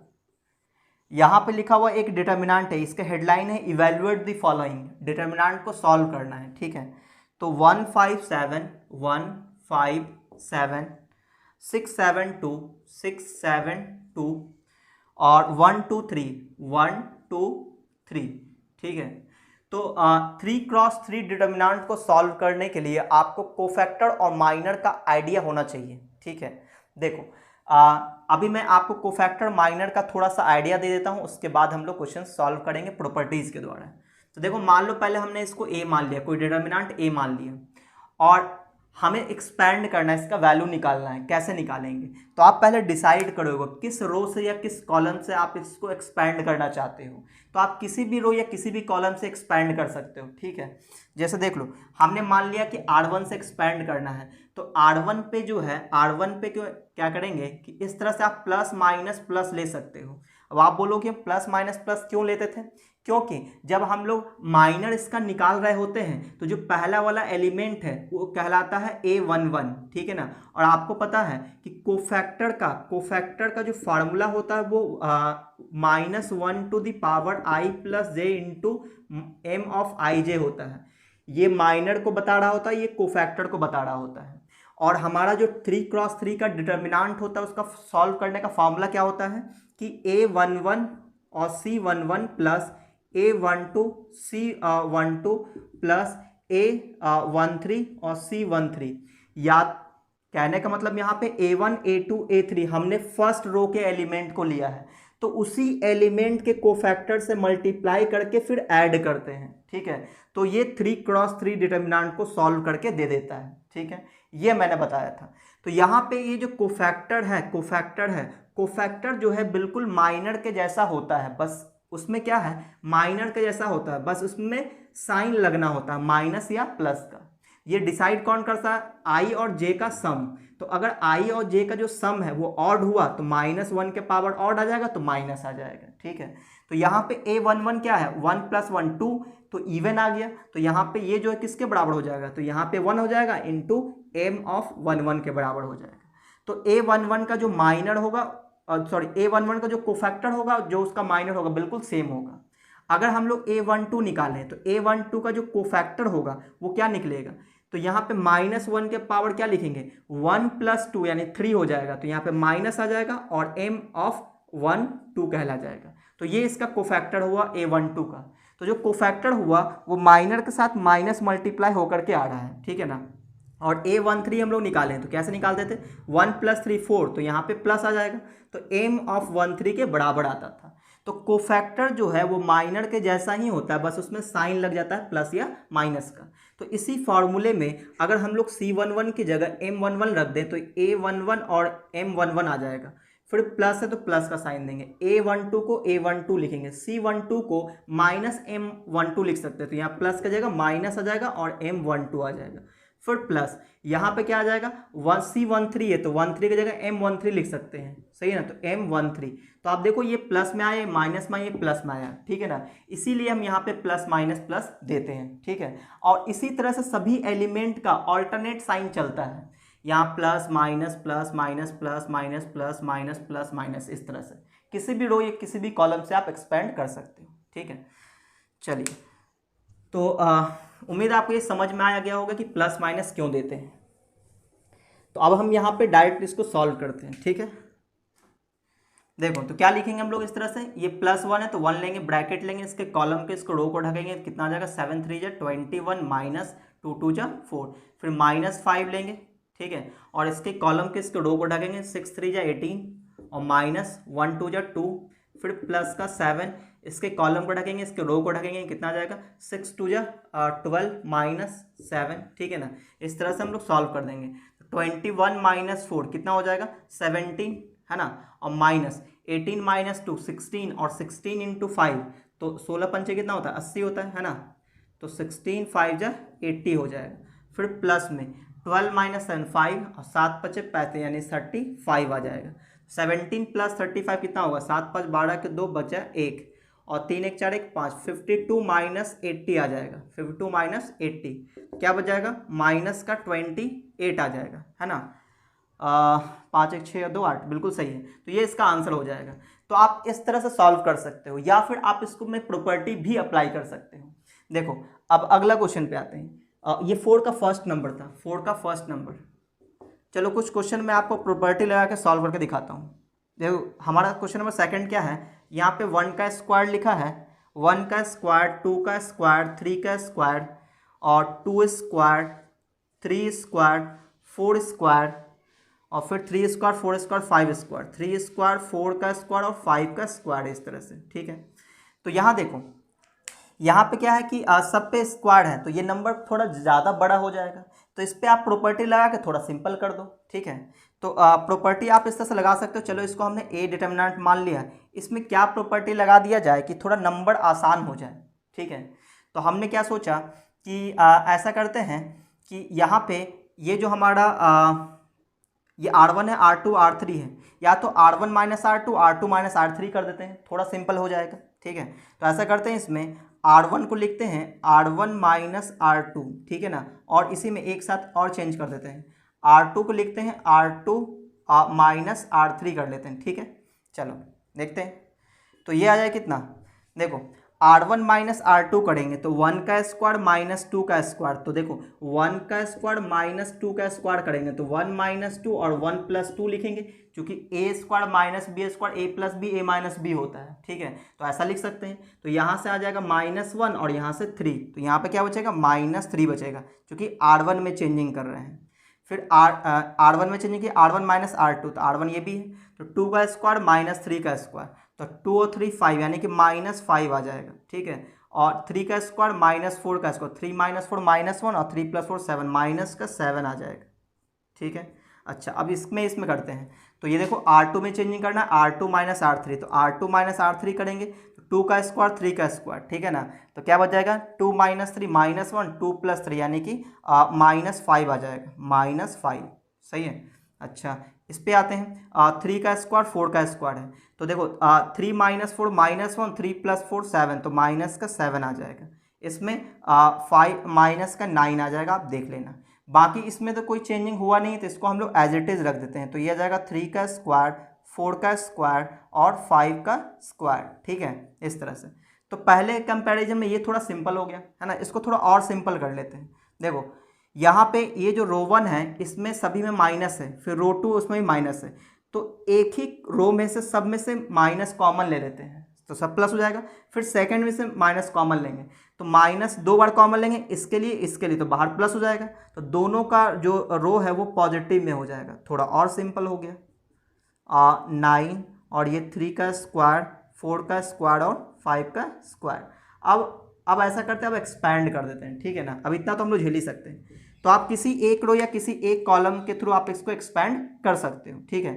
यहाँ पे लिखा हुआ एक डिटर्मिनेंट है, इसका हेडलाइन है इवैल्यूएट द फॉलोइंग, डिटर्मिनेंट को सॉल्व करना है, ठीक है। तो 157 157 672 672 और 123 123, ठीक है। तो 3x3 डिटर्मिनेंट को सॉल्व करने के लिए आपको कोफैक्टर और माइनर का आइडिया होना चाहिए, ठीक है। देखो अभी मैं आपको कोफैक्टर माइनर का थोड़ा सा आइडिया दे देता हूं, उसके बाद हम लोग क्वेश्चन सॉल्व करेंगे प्रॉपर्टीज के द्वारा। तो देखो मान लो पहले हमने इसको ए मान लिया, कोई डिटर्मिनेंट ए मान लिया, और हमें एक्सपैंड करना है, इसका वैल्यू निकालना है। कैसे निकालेंगे, तो आप पहले डिसाइड करोगे किस रो से या किस कॉलम से आप इसको एक्सपैंड करना चाहते हो। तो आप किसी भी रो या किसी भी कॉलम से एक्सपैंड कर सकते हो, ठीक है। जैसे देख लो हमने मान लिया कि R1 से एक्सपैंड करना है, तो R1 पे जो है, R1 पे क्या करेंगे कि इस तरह से आप प्लस माइनस प्लस ले सकते हो। अब आप बोलोगे प्लस माइनस प्लस क्यों लेते थे, क्योंकि जब हम लोग माइनर इसका निकाल रहे होते हैं तो जो पहला वाला एलिमेंट है वो कहलाता है A11, ठीक है ना। और आपको पता है कि कोफैक्टर का जो फार्मूला होता है वो -1 to the power i plus j into M of i j होता है। ये माइनर को बता रहा होता है, ये कोफैक्टर को बता रहा होता है। और हमारा जो 3x3 का डिटर्मिनेंट होता है उसका सॉल्व करने का फार्मूला क्या होता है कि A11 और C11 plus A12 C12 plus A13 और C13। याद कहने का मतलब यहाँ पे A1 A2 A3 हमने फर्स्ट रो के एलिमेंट को लिया है, तो उसी एलिमेंट के कोफैक्टर से मल्टीप्लाई करके फिर ऐड करते हैं, ठीक है। तो ये 3x3 डिटर्मिनेंट को सॉल्व करके दे देता है, ठीक है। ये मैंने बताया था। तो यहाँ पे ये जो कोफैक्टर जो है बिल्कुल माइनर के जैसा होता है, बस उसमें क्या है, माइनर के जैसा होता है, बस उसमें साइन लगना होता है माइनस या प्लस का। ये डिसाइड कौन करता है, आई और जे का सम। तो अगर आई और जे का जो सम है वो ऑड हुआ तो -1 के पावर ऑड आ जाएगा तो माइनस आ जाएगा, ठीक है। तो यहाँ पे A11 क्या है, 1 + 1 2, तो इवन आ गया। तो यहाँ पे ये जो है किसके बराबर हो जाएगा, तो यहाँ पे 1 हो जाएगा इंटू m(11) के बराबर हो जाएगा। तो A11 का जो माइनर होगा, A11 का जो कोफैक्टर होगा, जो उसका माइनर होगा, बिल्कुल सेम होगा। अगर हम लोग A12 निकालें तो A12 का जो कोफैक्टर होगा वो क्या निकलेगा, तो यहाँ पे -1 के पावर क्या लिखेंगे, 1 + 2 यानी 3 हो जाएगा। तो यहाँ पे माइनस आ जाएगा और m(1 2) कहला जाएगा। तो ये इसका कोफैक्टर हुआ A12 का। तो जो कोफैक्टर हुआ वो माइनर के साथ माइनस मल्टीप्लाई होकर के आ रहा है, ठीक है ना। और A13 हम लोग निकालें तो कैसे निकालते थे, 1 + 3 4, तो यहाँ पे प्लस आ जाएगा, तो m(13) के बराबर आता था। तो कोफैक्टर जो है वो माइनर के जैसा ही होता है, बस उसमें साइन लग जाता है प्लस या माइनस का। तो इसी फार्मूले में अगर हम लोग C11 की जगह M11 रख दें तो A11 और M11 आ जाएगा। फिर प्लस है तो प्लस का साइन देंगे, A12 को A12 लिखेंगे, C12 को -M12 लिख सकते हैं। तो यहाँ प्लस की जगह माइनस आ जाएगा और M12 आ जाएगा। फिर प्लस यहाँ पे क्या आ जाएगा, C13 है तो 13 की जगह M13 लिख सकते हैं, सही है ना। तो M13, तो आप देखो ये प्लस में आया, माइनस में आया, प्लस में आया, ठीक है ना। इसीलिए हम यहाँ पे प्लस माइनस प्लस देते हैं, ठीक है। और इसी तरह से सभी एलिमेंट का ऑल्टरनेट साइन चलता है, यहाँ plus minus plus minus plus minus plus minus plus minus, इस तरह से किसी भी रो या किसी भी कॉलम से आप एक्सपेंड कर सकते हो, ठीक है। चलिए, तो उम्मीद है आपको ये समझ में आया गया होगा कि प्लस माइनस क्यों देते हैं। तो अब हम यहाँ पे डायरेक्ट इसको सॉल्व करते हैं, ठीक है। देखो तो क्या लिखेंगे हम लोग इस तरह से, ये +1 है तो 1 लेंगे, ब्रैकेट लेंगे, इसके कॉलम के इसको रो को ढकेंगे, कितना आ जाएगा, 7 3 = 21 -2 2 = 4, फिर -5 लेंगे, ठीक है। और इसके कॉलम के इसको रो को ढकेंगे, 6 3 = 18 और -1 2 = 2, फिर प्लस का 7, इसके कॉलम को ढकेंगे, इसके रो को ढकेंगे, कितना आ जाएगा, 6 2 = 12 -7, ठीक है ना। इस तरह से हम लोग सॉल्व कर देंगे। 21 - 4 कितना हो जाएगा, 17, है ना। और -18 - 2 16, और 16 × 5 तो 16 पंचे कितना होता है, 80 होता है ना। तो 16 5 = 80 हो जाएगा। फिर प्लस में 12 - 7 5 और 7 5 35 यानी 35 आ जाएगा। 17 + 35 कितना होगा, 7 5 12 के 2 बचा 1 और 3 1 4 1 5, 52 - 80 आ जाएगा। 52 - 80 क्या बच जाएगा, माइनस का 28 आ जाएगा, है ना। 5 1 6 2 8, बिल्कुल सही है। तो ये इसका आंसर हो जाएगा। तो आप इस तरह से सॉल्व कर सकते हो, या फिर आप इसको में प्रॉपर्टी भी अप्लाई कर सकते हो। देखो अब अगला क्वेश्चन पे आते हैं। ये 4 का फर्स्ट नंबर था, 4 का फर्स्ट नंबर। चलो कुछ क्वेश्चन मैं आपको प्रॉपर्टी लगा के सॉल्व करके दिखाता हूँ। देखो हमारा क्वेश्चन नंबर सेकंड क्या है, यहाँ पे 1 का स्क्वायर लिखा है, 1 का स्क्वायर, 2 का स्क्वायर, 3 का स्क्वायर और 2 स्क्वायर, 3 स्क्वायर, 4 स्क्वायर और फिर 3 स्क्वायर, 4 स्क्वायर, 5 स्क्वायर, 3 स्क्वायर, 4 का स्क्वायर और 5 का स्क्वायर, इस तरह से, ठीक है। तो यहाँ देखो, यहाँ पे क्या है कि सब पे स्क्वायर है तो ये नंबर थोड़ा ज़्यादा बड़ा हो जाएगा, तो इस पर आप प्रॉपर्टी लगा के थोड़ा सिंपल कर दो, ठीक है। तो प्रॉपर्टी आप इस तरह से लगा सकते हो। चलो इसको हमने ए डिटर्मिनेंट मान लिया, इसमें क्या प्रॉपर्टी लगा दिया जाए कि थोड़ा नंबर आसान हो जाए, ठीक है। तो हमने क्या सोचा कि ऐसा करते हैं कि यहाँ पे ये जो हमारा ये R1 है, R2 R3 है, या तो R1 - R2 R2 - R3 कर देते हैं, थोड़ा सिंपल हो जाएगा, ठीक है। तो ऐसा करते हैं, इसमें R1 को लिखते हैं R1 माइनस R2, ठीक है ना, और इसी में एक साथ और चेंज कर देते हैं, R2 को लिखते हैं R2 माइनस R3 कर लेते हैं, ठीक है। चलो देखते हैं, तो ये आ जाए कितना, देखो R1 माइनस R2 करेंगे तो 1 का स्क्वायर माइनस 2 का स्क्वायर, तो देखो 1 का स्क्वायर माइनस 2 का स्क्वायर करेंगे तो 1 माइनस 2 और 1 प्लस 2 लिखेंगे, क्योंकि ए स्क्वायर माइनस बी स्क्वायर ए प्लस बी ए माइनस बी होता है, ठीक है। तो ऐसा लिख सकते हैं, तो यहाँ से आ जाएगा -1 और यहाँ से 3, तो यहाँ पे क्या बचेगा -3 बचेगा, क्योंकि R1 में चेंजिंग कर रहे हैं। फिर R1 में चेंजिंग किया, R1 माइनस R2, तो R1 ये भी है, तो 2 का स्क्वायर माइनस 3 का स्क्वायर, तो 2 और 3 5 यानी कि -5 आ जाएगा, ठीक है। और 3 का स्क्वायर -4 का स्क्वायर, 3 माइनस 4 -1 और 3 प्लस 4 7, माइनस का 7 आ जाएगा, ठीक है। अच्छा, अब इसमें करते हैं, तो ये देखो R2 में चेंजिंग करना है, R2 माइनस R3, तो R2 माइनस R3 करेंगे तो 2 का स्क्वायर 3 का स्क्वायर, ठीक है ना, तो क्या बच जाएगा 2 माइनस 3 -1 2 प्लस 3 यानी कि -5 आ जाएगा, -5, सही है। अच्छा, इस पे आते हैं, 3 का स्क्वायर 4 का स्क्वायर है, तो देखो 3 माइनस 4 -1 3 प्लस 4 7, तो माइनस का 7 आ जाएगा। इसमें 5 माइनस का 9 आ जाएगा, आप देख लेना। बाकी इसमें तो कोई चेंजिंग हुआ नहीं, तो इसको हम लोग एज इट इज़ रख देते हैं, तो ये आ जाएगा 3 का स्क्वायर 4 का स्क्वायर और 5 का स्क्वायर, ठीक है, इस तरह से। तो पहले कंपैरिजन में ये थोड़ा सिंपल हो गया है ना, इसको थोड़ा और सिंपल कर लेते हैं। देखो यहाँ पे ये जो रो 1 है इसमें सभी में माइनस है, फिर रो 2 उसमें भी माइनस है, तो एक ही रो में से सब में से माइनस कॉमन ले लेते हैं, तो सब प्लस हो जाएगा। फिर सेकंड में से माइनस कॉमन लेंगे, तो माइनस 2 बार कॉमन लेंगे, इसके लिए तो बाहर प्लस हो जाएगा, तो दोनों का जो रो है वो पॉजिटिव में हो जाएगा। थोड़ा और सिंपल हो गया, 9 और ये 3 का स्क्वायर 4 का स्क्वायर और 5 का स्क्वायर। अब ऐसा करते हैं, अब एक्सपैंड कर देते हैं, ठीक है ना। अब इतना तो हम लोग झेल ही सकते हैं, तो आप किसी एक रो या किसी एक कॉलम के थ्रू आप इसको एक्सपैंड कर सकते हो, ठीक है।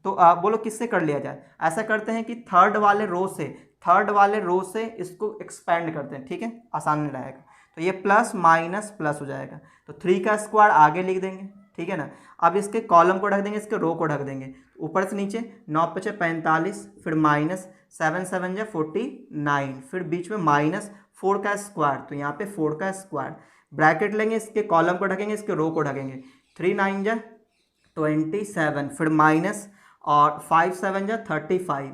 तो बोलो किससे कर लिया जाए, ऐसा करते हैं कि थर्ड वाले रो से इसको एक्सपैंड करते हैं, ठीक है, आसान नहीं रहेगा। तो ये प्लस माइनस प्लस हो जाएगा, तो 3 का स्क्वायर आगे लिख देंगे, ठीक है ना। अब इसके कॉलम को ढक देंगे, इसके रो को ढक देंगे, ऊपर से नीचे 9 × 5 = 45, फिर माइनस 7 × 7 = 49, फिर बीच में माइनस 4 का स्क्वायर, तो यहाँ पे 4 का स्क्वायर, ब्रैकेट लेंगे, इसके कॉलम को ढकेंगे, इसके रो को ढकेंगे, 3 × 9 = 27, फिर माइनस और 5 × 7 = 35,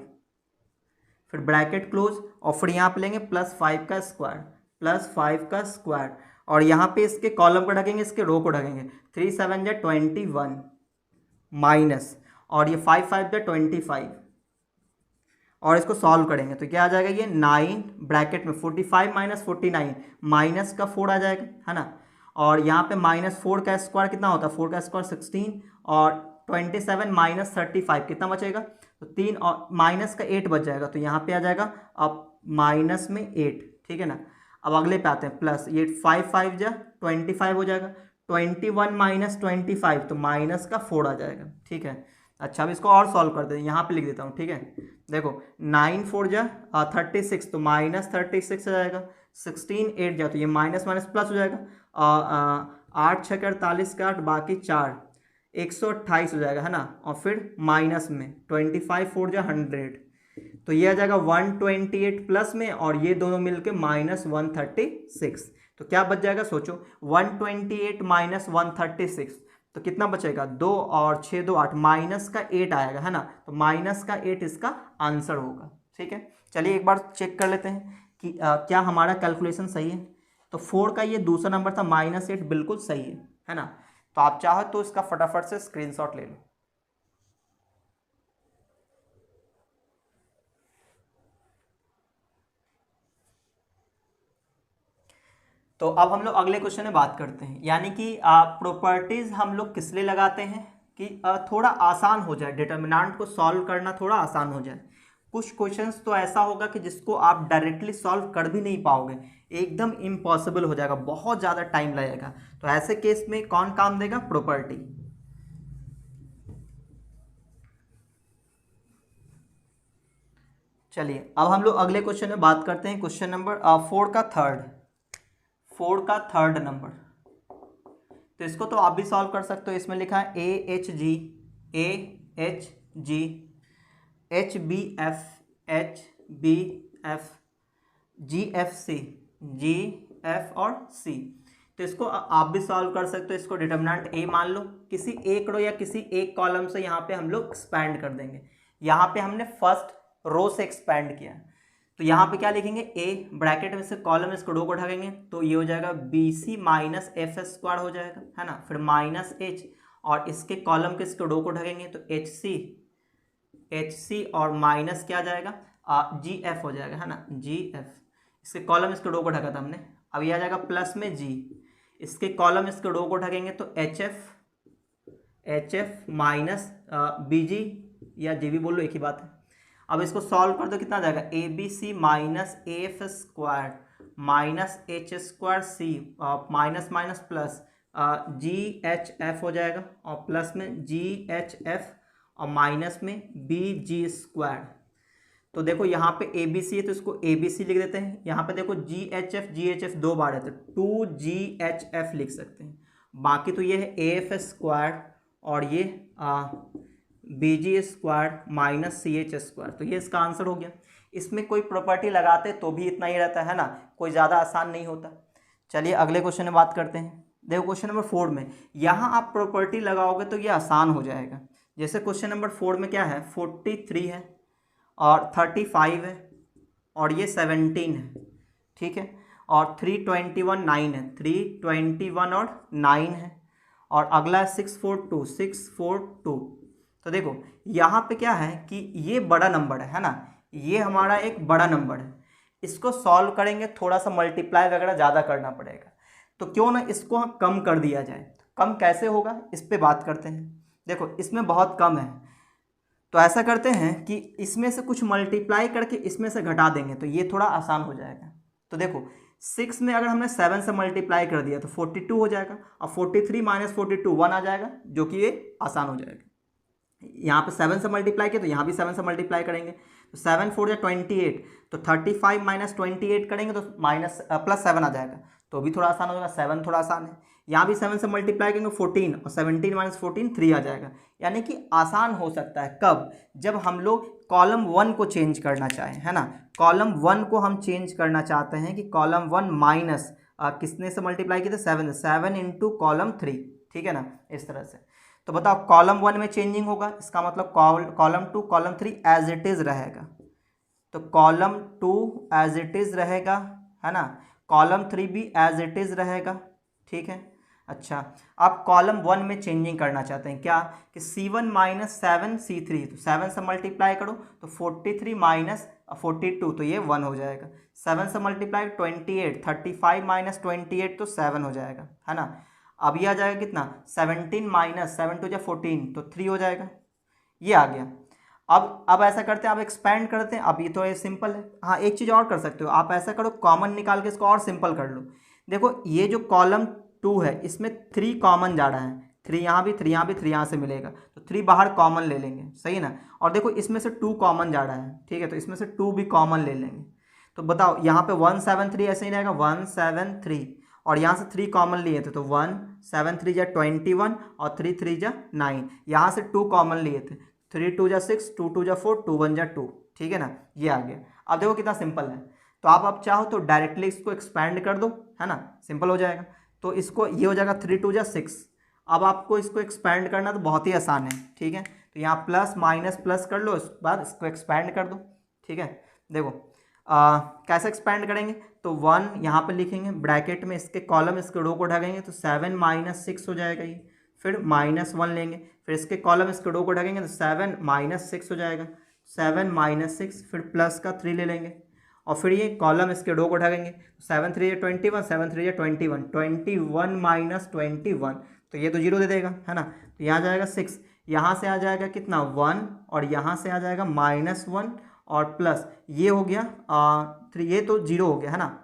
फिर ब्रैकेट क्लोज, और फिर यहाँ पे लेंगे प्लस 5 का स्क्वायर, और यहाँ पे इसके कॉलम को ढकेंगे, इसके रो को ढकेंगे, 3 × 7 = 21, माइनस, और ये 5 × 5 = 25, और इसको सॉल्व करेंगे तो क्या आ जाएगा, ये 9 ब्रैकेट में 45 माइनस 49, माइनस का 4 आ जाएगा, है ना। और यहाँ पे -4 का स्क्वायर कितना होता है, 4 का स्क्वायर 16, और 27 माइनस 35 कितना बचेगा, तो 3 और माइनस का 8 बच जाएगा, तो यहाँ पे आ जाएगा अब माइनस में 8, ठीक है ना। अब अगले पे आते हैं, प्लस, ये 5 × 5 = 25 हो जाएगा, 21 माइनस 25, तो माइनस का 4 आ जाएगा, ठीक है। अच्छा, अब इसको और सॉल्व करते हैं, यहाँ पे लिख देता हूँ, ठीक है। देखो 9 × 4 = 36, तो माइनस 36 आ जाएगा, 16 8 तो ये माइनस माइनस प्लस हो जाएगा, 8 × 6 = 48 का 8, बाकी 4 128 हो जाएगा, है ना। और फिर माइनस में 25 4 = 100, तो ये आ जाएगा 128 प्लस में, और ये दोनों मिलके -136, तो क्या बच जाएगा सोचो, 128 माइनस 136, तो कितना बचेगा, 2 और 6 2 8, माइनस का 8 आएगा, है ना, तो माइनस का 8 इसका आंसर होगा, ठीक है। चलिए एक बार चेक कर लेते हैं कि क्या हमारा कैलकुलेशन सही है। तो 4 का ये दूसरा नंबर था, -8 बिल्कुल सही है ना। तो आप चाहो तो इसका फटाफट से स्क्रीनशॉट ले लो। तो अब हम लोग अगले क्वेश्चन में बात करते हैं, यानी कि प्रॉपर्टीज हम लोग किस लिए लगाते हैं कि थोड़ा आसान हो जाए, डिटर्मिनेंट को सॉल्व करना थोड़ा आसान हो जाए। कुछ क्वेश्चंस तो ऐसा होगा कि जिसको आप डायरेक्टली सॉल्व कर भी नहीं पाओगे, एकदम इम्पॉसिबल हो जाएगा, बहुत ज़्यादा टाइम लगेगा। तो ऐसे केस में कौन काम देगा, प्रॉपर्टी। चलिए अब हम लोग अगले क्वेश्चन में बात करते हैं, क्वेश्चन नंबर 4 का थर्ड नंबर। तो इसको तो आप भी सॉल्व कर सकते हो, इसमें लिखा है AHG HBF GFC, GF और C। तो इसको आप भी सॉल्व कर सकते हो। इसको डिटर्मिनेंट A मान लो, किसी एक रो या किसी एक कॉलम से यहाँ पे हम लोग एक्सपैंड कर देंगे। यहाँ पे हमने फर्स्ट रो से एक्सपैंड किया, तो यहाँ पे क्या लिखेंगे, A ब्रैकेट में से कॉलम इसको रो को ढकेंगे तो ये हो जाएगा BC माइनस एफ स्क्वायर हो जाएगा, है ना। फिर माइनस H, और इसके कॉलम के इसको रो को ढकेंगे तो HC और माइनस क्या आ जाएगा, GF हो जाएगा, है ना, GF। इसके कॉलम इसके रो को ढका था हमने। अब ये आ जाएगा प्लस में G, इसके कॉलम इसके रो को ढकेंगे तो HF माइनस BG या JB बोल लो, एक ही बात है। अब इसको सॉल्व कर दो, कितना आ जाएगा, ABC minus AF square minus H square C minus minus plus GHF हो जाएगा, और प्लस में GHF और माइनस में BG स्क्वायर। तो देखो यहाँ पे ABC है तो इसको ABC लिख देते हैं। यहाँ पे देखो GHF दो बार है तो 2GHF लिख सकते हैं। बाकी तो ये है AF स्क्वायर और ये BG square minus CH square. तो ये इसका आंसर हो गया। इसमें कोई प्रॉपर्टी लगाते तो भी इतना ही रहता है ना, कोई ज़्यादा आसान नहीं होता। चलिए अगले क्वेश्चन में बात करते हैं। देखो क्वेश्चन नंबर 4 में यहाँ आप प्रॉपर्टी लगाओगे तो ये आसान हो जाएगा। जैसे क्वेश्चन नंबर 4 में क्या है, 43 है और 35 है और ये 17 है, ठीक है, और 321 9 है, 321 और 9 है, और अगला 642। तो देखो यहाँ पे क्या है कि ये बड़ा नंबर है ना, ये हमारा एक बड़ा नंबर है। इसको सॉल्व करेंगे थोड़ा सा मल्टीप्लाई वगैरह ज़्यादा करना पड़ेगा, तो क्यों ना इसको कम कर दिया जाए। कम कैसे होगा इस पे बात करते हैं। देखो इसमें बहुत कम है, तो ऐसा करते हैं कि इसमें से कुछ मल्टीप्लाई करके इसमें से घटा देंगे तो ये थोड़ा आसान हो जाएगा। तो देखो 6 में अगर हमने 7 से मल्टीप्लाई कर दिया तो 42 हो जाएगा, और 43 माइनस 42 1 आ जाएगा, जो कि ये आसान हो जाएगा। यहाँ पे 7 से मल्टीप्लाई किया तो यहाँ भी 7 से मल्टीप्लाई करेंगे तो 7 4 या 28, तो 35 माइनस 28 करेंगे तो माइनस प्लस 7 आ जाएगा, तो भी थोड़ा आसान हो जाएगा। 7 थोड़ा आसान है। यहाँ भी 7 से मल्टीप्लाई करेंगे 14, और 17 माइनस 14 3 आ जाएगा। यानी कि आसान हो सकता है कब, जब हम लोग कॉलम 1 को चेंज करना चाहें, है ना। कॉलम 1 को हम चेंज करना चाहते हैं कि कॉलम 1 माइनस किसने से मल्टीप्लाई किया था, 7 इंटू कॉलम 3, ठीक है ना, इस तरह से। तो बताओ कॉलम 1 में चेंजिंग होगा, इसका मतलब column 2 column 3 as it is रहेगा, तो कॉलम 2 एज इट इज़ रहेगा, है ना, कॉलम 3 भी एज इट इज़ रहेगा, ठीक है। अच्छा, आप कॉलम 1 में चेंजिंग करना चाहते हैं क्या, कि C1 माइनस 7 C3, तो 7 से मल्टीप्लाई करो तो 43 माइनस 42, तो ये 1 हो जाएगा। 7 से मल्टीप्लाई 28, 35 माइनस 28 तो 7 हो जाएगा, है ना। अब ये आ जाएगा कितना, 17 माइनस 7 टू 14, तो 3 हो जाएगा। ये आ गया। अब ऐसा करते हैं, अब एक्सपेंड करते हैं। अब ये तो ये सिंपल है। हाँ, एक चीज़ और कर सकते हो आप, ऐसा करो कॉमन निकाल के इसको और सिंपल कर लो। देखो ये जो कॉलम 2 है इसमें 3 कॉमन जा रहा है, 3 यहाँ भी, 3 यहाँ भी, 3 यहाँ से मिलेगा, तो 3 बाहर कॉमन ले लेंगे, सही ना। और देखो इसमें से 2 कॉमन जा रहा है, ठीक है, तो इसमें से 2 भी कॉमन ले लेंगे। तो बताओ यहाँ पे 173 ऐसे ही रहेगा, 173, और यहाँ से 3 कॉमन लिए थे तो 1 7 3 जा 21 और 3 3 जा 9, यहाँ से 2 कॉमन लिए थे, 3 2 जा 6, 2 2 जा 4, 2 1 जा 2, ठीक है ना। ये आ गया। अब देखो कितना सिंपल है। तो आप चाहो तो डायरेक्टली इसको एक्सपेंड कर दो, है ना, सिंपल हो जाएगा। तो इसको ये हो जाएगा 3 2 जा 6। अब आपको इसको एक्सपेंड करना तो बहुत ही आसान है, ठीक है। तो यहाँ प्लस माइनस प्लस कर लो, उसके बाद इसको एक्सपेंड कर दो, ठीक है। देखो कैसे एक्सपेंड करेंगे, तो 1 यहाँ पर लिखेंगे ब्रैकेट में, इसके कॉलम इसके रो को ढकेंगे तो 7 माइनस 6 हो जाएगा ये, फिर माइनस 1 लेंगे, फिर इसके कॉलम इसके रो को ढकेंगे तो 7 माइनस 6 हो जाएगा, 7 माइनस 6, फिर प्लस का 3 ले लेंगे, और फिर ये कॉलम इसके रो को ढकेंगे, 7 3 या 21, 7 3 या 21, 21 माइनस 21, तो ये तो 0 दे देगा, है ना। तो यहाँ जाएगा 6, यहाँ से आ जाएगा कितना 1, और यहाँ से आ जाएगा -1 और प्लस ये हो गया 3, ये तो 0 हो गया, है ना।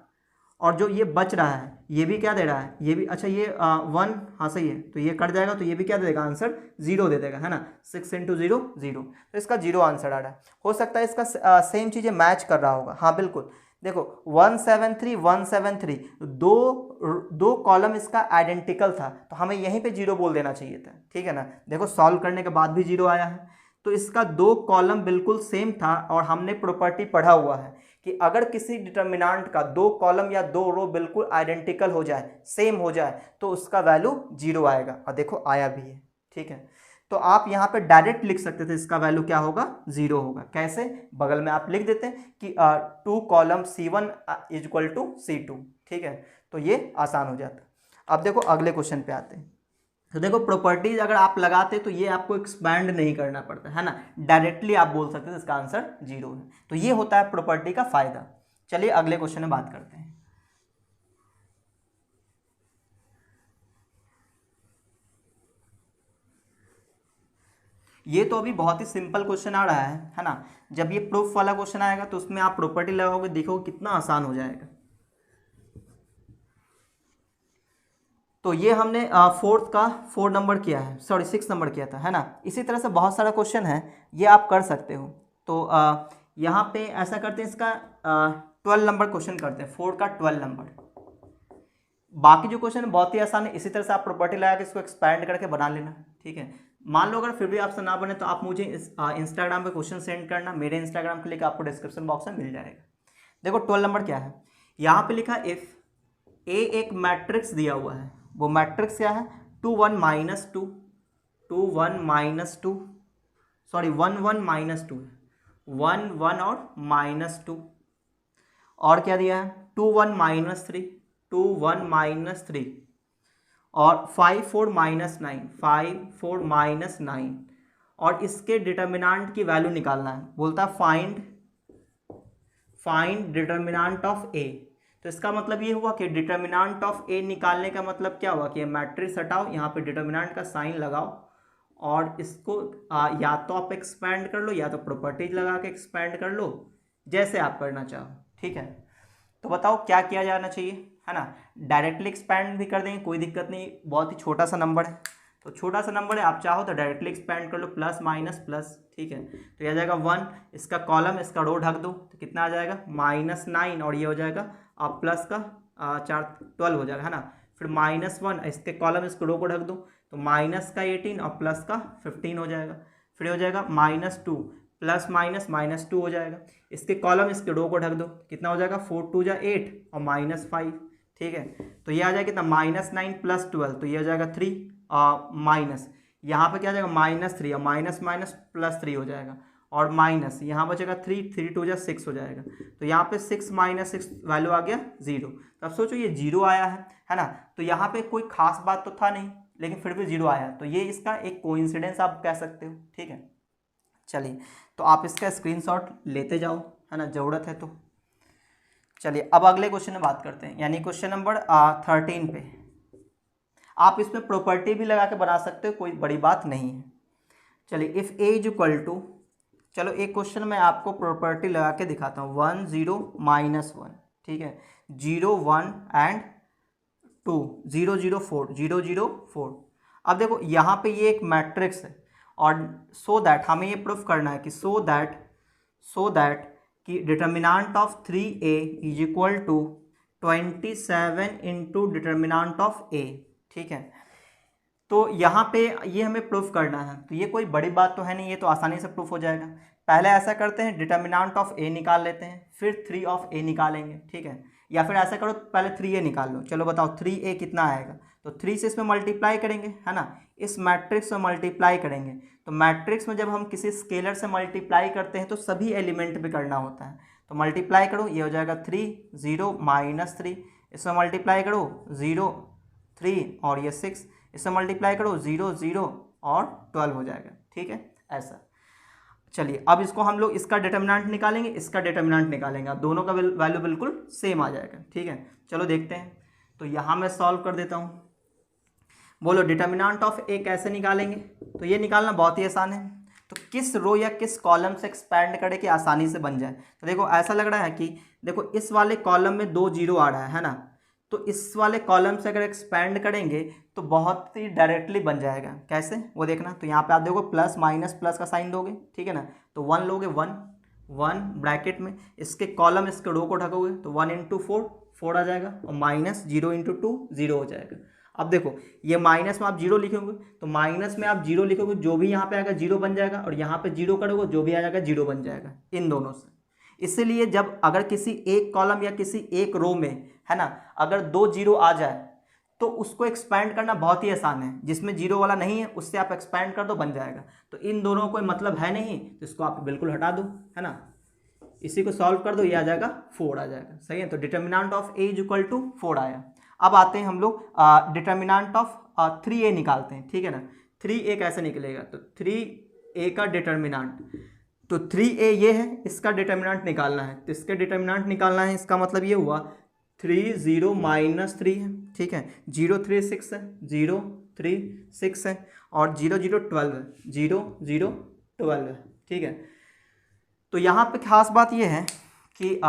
और जो ये बच रहा है ये भी क्या दे रहा है, ये भी, अच्छा ये 1, हाँ सही है, तो ये कट जाएगा, तो ये भी क्या दे देगा, आंसर 0 दे देगा, है ना। 6 इंटू 0 0, तो इसका 0 आंसर आ रहा है। हो सकता है इसका सेम चीज़ें मैच कर रहा होगा, हाँ बिल्कुल। देखो 173 173, दो कॉलम इसका आइडेंटिकल था, तो हमें यहीं पे 0 बोल देना चाहिए था, ठीक है ना। देखो सॉल्व करने के बाद भी 0 आया है, तो इसका 2 कॉलम बिल्कुल सेम था, और हमने प्रॉपर्टी पढ़ा हुआ है कि अगर किसी डिटर्मिनांट का 2 कॉलम या 2 रो बिल्कुल आइडेंटिकल हो जाए, सेम हो जाए, तो उसका वैल्यू 0 आएगा। और देखो आया भी है, ठीक है। तो आप यहाँ पे डायरेक्ट लिख सकते थे इसका वैल्यू क्या होगा, 0 होगा। कैसे, बगल में आप लिख देते हैं कि 2 column C1 is equal to C2, ठीक है। तो ये आसान हो जाता। अब देखो अगले क्वेश्चन पे आते हैं। तो देखो प्रॉपर्टीज अगर आप लगाते तो ये आपको एक्सपैंड नहीं करना पड़ता है ना, डायरेक्टली आप बोल सकते हैं इसका आंसर 0 है। तो ये होता है प्रॉपर्टी का फायदा। चलिए अगले क्वेश्चन में बात करते हैं। ये तो अभी बहुत ही सिंपल क्वेश्चन आ रहा है ना। जब ये प्रूफ वाला क्वेश्चन आएगा तो उसमें आप प्रॉपर्टी लगाओगे, देखोगे कितना आसान हो जाएगा। तो ये हमने फोर्थ का 4 नंबर किया है, सॉरी 6 नंबर किया था, है ना। इसी तरह से बहुत सारा क्वेश्चन है, ये आप कर सकते हो। तो यहाँ पे ऐसा करते हैं, इसका 12 नंबर क्वेश्चन करते हैं, 4 का 12 नंबर। बाकी जो क्वेश्चन बहुत ही आसान है, इसी तरह से आप प्रॉपर्टी लगा के इसको एक्सपैंड करके बना लेना, ठीक है। मान लो अगर फिर भी आपसे ना बने तो आप मुझे इंस्टाग्राम पे क्वेश्चन सेंड करना, मेरे इंस्टाग्राम के लिंक आपको डिस्क्रिप्शन बॉक्स में मिल जाएगा। देखो 12 नंबर क्या है, यहाँ पे लिखा इफ ए एक मैट्रिक्स दिया हुआ है, वो मैट्रिक्स क्या है, 2 1 माइनस 2, 2 1 माइनस 2, सॉरी 1 1 माइनस 2, 1 1 और माइनस 2, और क्या दिया है 2 1 माइनस 3, 2 1 माइनस 3, और 5 4 माइनस 9, 5 4 माइनस 9, और इसके डिटर्मिनेंट की वैल्यू निकालना है। बोलता है फाइंड डिटर्मिनेंट ऑफ ए। तो इसका मतलब ये हुआ कि डिटर्मिनेंट ऑफ ए निकालने का मतलब क्या हुआ कि मैट्रिक्स हटाओ, यहाँ पे डिटर्मिनेंट का साइन लगाओ, और इसको या तो आप एक्सपैंड कर लो या तो प्रॉपर्टीज लगा के एक्सपैंड कर लो, जैसे आप करना चाहो, ठीक है। तो बताओ क्या किया जाना चाहिए, है ना। डायरेक्टली एक्सपैंड भी कर देंगे, कोई दिक्कत नहीं, बहुत ही छोटा सा नंबर है। तो छोटा सा नंबर है, आप चाहो तो डायरेक्टली एक्सपैंड कर लो, प्लस माइनस प्लस, ठीक है। तो ये आ जाएगा 1, इसका कॉलम इसका रो ढक दो, तो कितना आ जाएगा -9, और ये हो जाएगा आप प्लस का 4 12 हो जाएगा, है ना। फिर -1, इसके कॉलम इसको रो को ढक दो, तो माइनस का 18 और प्लस का 15 हो जाएगा। फिर हो जाएगा -2 प्लस माइनस -2 हो जाएगा, इसके कॉलम इसके रो को ढक दो, कितना हो जाएगा 4 2 8 और -5, ठीक है। तो ये आ जाएगा कितना -9 प्लस 12, तो ये हो जाएगा 3 माइनस, यहाँ पे क्या आ जाएगा -3 और माइनस माइनस प्लस 3 हो जाएगा, और माइनस यहाँ बचेगा 3 3 2 6 हो जाएगा। तो यहाँ पे 6 - 6 वैल्यू आ गया 0। तो अब सोचो ये 0 आया है ना। तो यहाँ पे कोई खास बात तो था नहीं, लेकिन फिर भी 0 आया, तो ये इसका एक कोइंसिडेंस आप कह सकते हो, ठीक है। चलिए तो आप इसका स्क्रीनशॉट लेते जाओ, है ना, ज़रूरत है तो। चलिए अब अगले क्वेश्चन में बात करते हैं, यानी क्वेश्चन नंबर 13 पे। आप इसमें प्रॉपर्टी भी लगा के बना सकते हो, कोई बड़ी बात नहीं है। चलिए if A is equal to, चलो एक क्वेश्चन में आपको प्रॉपर्टी लगा के दिखाता हूँ, 1 0 -1, ठीक है, 0 1 एंड 2, 0 0 4, 0 0 4। अब देखो यहाँ पे ये एक मैट्रिक्स है, और सो दैट हमें ये प्रूफ करना है कि सो दैट कि determinant of 3a is equal to 27 into determinant of a, ठीक है। तो यहाँ पे ये हमें प्रूफ करना है, तो ये कोई बड़ी बात तो है नहीं, ये तो आसानी से प्रूफ हो जाएगा। पहले ऐसा करते हैं, डिटर्मिनेंट ऑफ a निकाल लेते हैं, फिर 3 ऑफ a निकालेंगे, ठीक है। या फिर ऐसा करो पहले 3a निकाल लो, चलो बताओ 3a कितना आएगा। तो 3 से इसमें मल्टीप्लाई करेंगे, है ना, इस मैट्रिक्स में मल्टीप्लाई करेंगे। तो मैट्रिक्स में जब हम किसी स्केलर से मल्टीप्लाई करते हैं तो सभी एलिमेंट पे करना होता है। तो मल्टीप्लाई करो, ये हो जाएगा 3 0 -3, इसमें मल्टीप्लाई करो 0 3 और ये 6, इसमें मल्टीप्लाई करो 0 0 और 12 हो जाएगा, ठीक है, ऐसा। चलिए अब इसको हम लोग इसका डिटर्मिनेंट निकालेंगे, इसका डिटर्मिनेंट निकालेंगे, अब दोनों का वैल्यू बिल्कुल सेम आ जाएगा, ठीक है। चलो देखते हैं, तो यहाँ मैं सॉल्व कर देता हूँ। बोलो डिटर्मिनेंट ऑफ ए कैसे निकालेंगे। तो ये निकालना बहुत ही आसान है, तो किस रो या किस कॉलम से एक्सपैंड करें कि आसानी से बन जाए। तो देखो ऐसा लग रहा है कि देखो इस वाले कॉलम में 2 0 आ रहा है ना, तो इस वाले कॉलम से अगर एक्सपैंड करेंगे तो बहुत ही डायरेक्टली बन जाएगा। कैसे वो देखना, तो यहाँ पे आप देखो प्लस माइनस प्लस का साइन दोगे, ठीक है ना। तो 1 लोगे, 1 ब्रैकेट में, इसके कॉलम इसके रो को ढकोगे, तो 1 × 4 4 आ जाएगा, और -0 × 2 0 हो जाएगा। अब देखो ये माइनस में आप 0 लिखोगे, तो माइनस में आप 0 लिखोगे, जो भी यहाँ पे आएगा 0 बन जाएगा, और यहाँ पे 0 करोगे जो भी आ जाएगा 0 बन जाएगा, इन दोनों से। इसलिए जब अगर किसी एक कॉलम या किसी एक रो में, है ना, अगर 2 जीरो आ जाए तो उसको एक्सपैंड करना बहुत ही आसान है। जिसमें जीरो वाला नहीं है उससे आप एक्सपैंड कर दो, बन जाएगा। तो इन दोनों को कोई मतलब है नहीं तो इसको आप बिल्कुल हटा दो, है ना, इसी को सॉल्व कर दो, ये आ जाएगा 4 आ जाएगा। सही है, तो determinant of A is equal to 4 आया। अब आते हैं हम लोग डिटर्मिनेंट ऑफ 3a निकालते हैं, ठीक है ना। 3a कैसे निकलेगा, तो 3a का डिटर्मिनेंट, तो 3a ये है, इसका डिटर्मिनेंट निकालना है, तो इसके डिटर्मिनेंट निकालना है, इसका मतलब ये हुआ 3 0 माइनस 3 है, ठीक है, 0 3 6 है, 0 3 6 है, और 0 0 12 है, 0 0 12 है, ठीक है। तो यहाँ पे खास बात ये है कि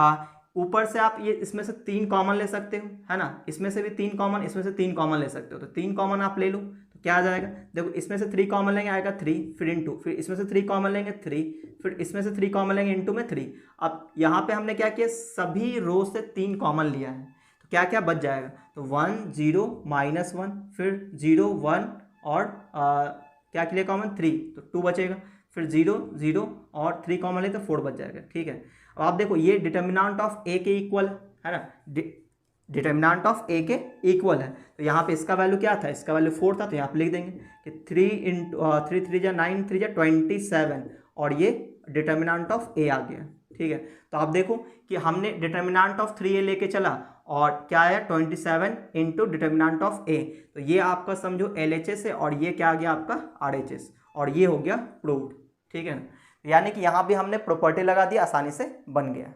ऊपर से आप ये इसमें से 3 कॉमन ले सकते हो, है ना, इसमें से भी 3 कॉमन, इसमें से 3 कॉमन ले सकते हो, तो 3 कॉमन आप ले लो तो क्या आ जाएगा, देखो इसमें से 3 कॉमन लेंगे आएगा 3, फिर इंटू, फिर इसमें से 3 कॉमन लेंगे 3, फिर इसमें से 3 कॉमन लेंगे इंटू में 3। अब यहाँ पे हमने क्या किया, सभी रो से 3 कॉमन लिया है, तो क्या क्या बच जाएगा, तो 1 0 माइनस 1, फिर 0 1, और क्या के लिए कॉमन 3, तो 2 बचेगा, फिर 0 0 और 3 कॉमन ले तो 4 बच जाएगा, ठीक है। अब आप देखो ये डिटर्मिनेंट ऑफ ए के इक्वल है ना, डिटर्मिनेंट ऑफ ए के इक्वल है, तो यहाँ पे इसका वैल्यू क्या था, इसका वैल्यू 4 था, तो यहाँ पे लिख देंगे कि 3 इंटू 3 3 जा 9, 3 जा 27, और ये डिटर्मिनेंट ऑफ ए आ गया, ठीक है। तो आप देखो कि हमने डिटर्मिनेंट ऑफ 3a लेके चला, और क्या है 27 इंटू डिटर्मिनेंट ऑफ ए, तो ये आपका समझो LHS है, और ये क्या आ गया आपका RHS, और ये हो गया प्रूव्ड, ठीक है ना। यानी कि यहाँ भी हमने प्रॉपर्टी लगा दी, आसानी से बन गया।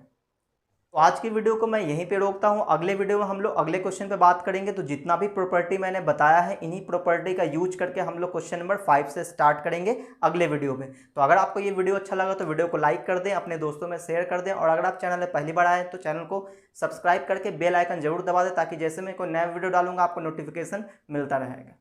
तो आज की वीडियो को मैं यहीं पे रोकता हूँ, अगले वीडियो में हम लोग अगले क्वेश्चन पे बात करेंगे। तो जितना भी प्रॉपर्टी मैंने बताया है, इन्हीं प्रॉपर्टी का यूज करके हम लोग क्वेश्चन नंबर 5 से स्टार्ट करेंगे अगले वीडियो में। तो अगर आपको ये वीडियो अच्छा लगा तो वीडियो को लाइक कर दें, अपने दोस्तों में शेयर कर दें, और अगर आप चैनल में पहली बार आए तो चैनल को सब्सक्राइब करके बेल आइकन जरूर दबा दें, ताकि जैसे मैं कोई नया वीडियो डालूंगा आपको नोटिफिकेशन मिलता रहेगा।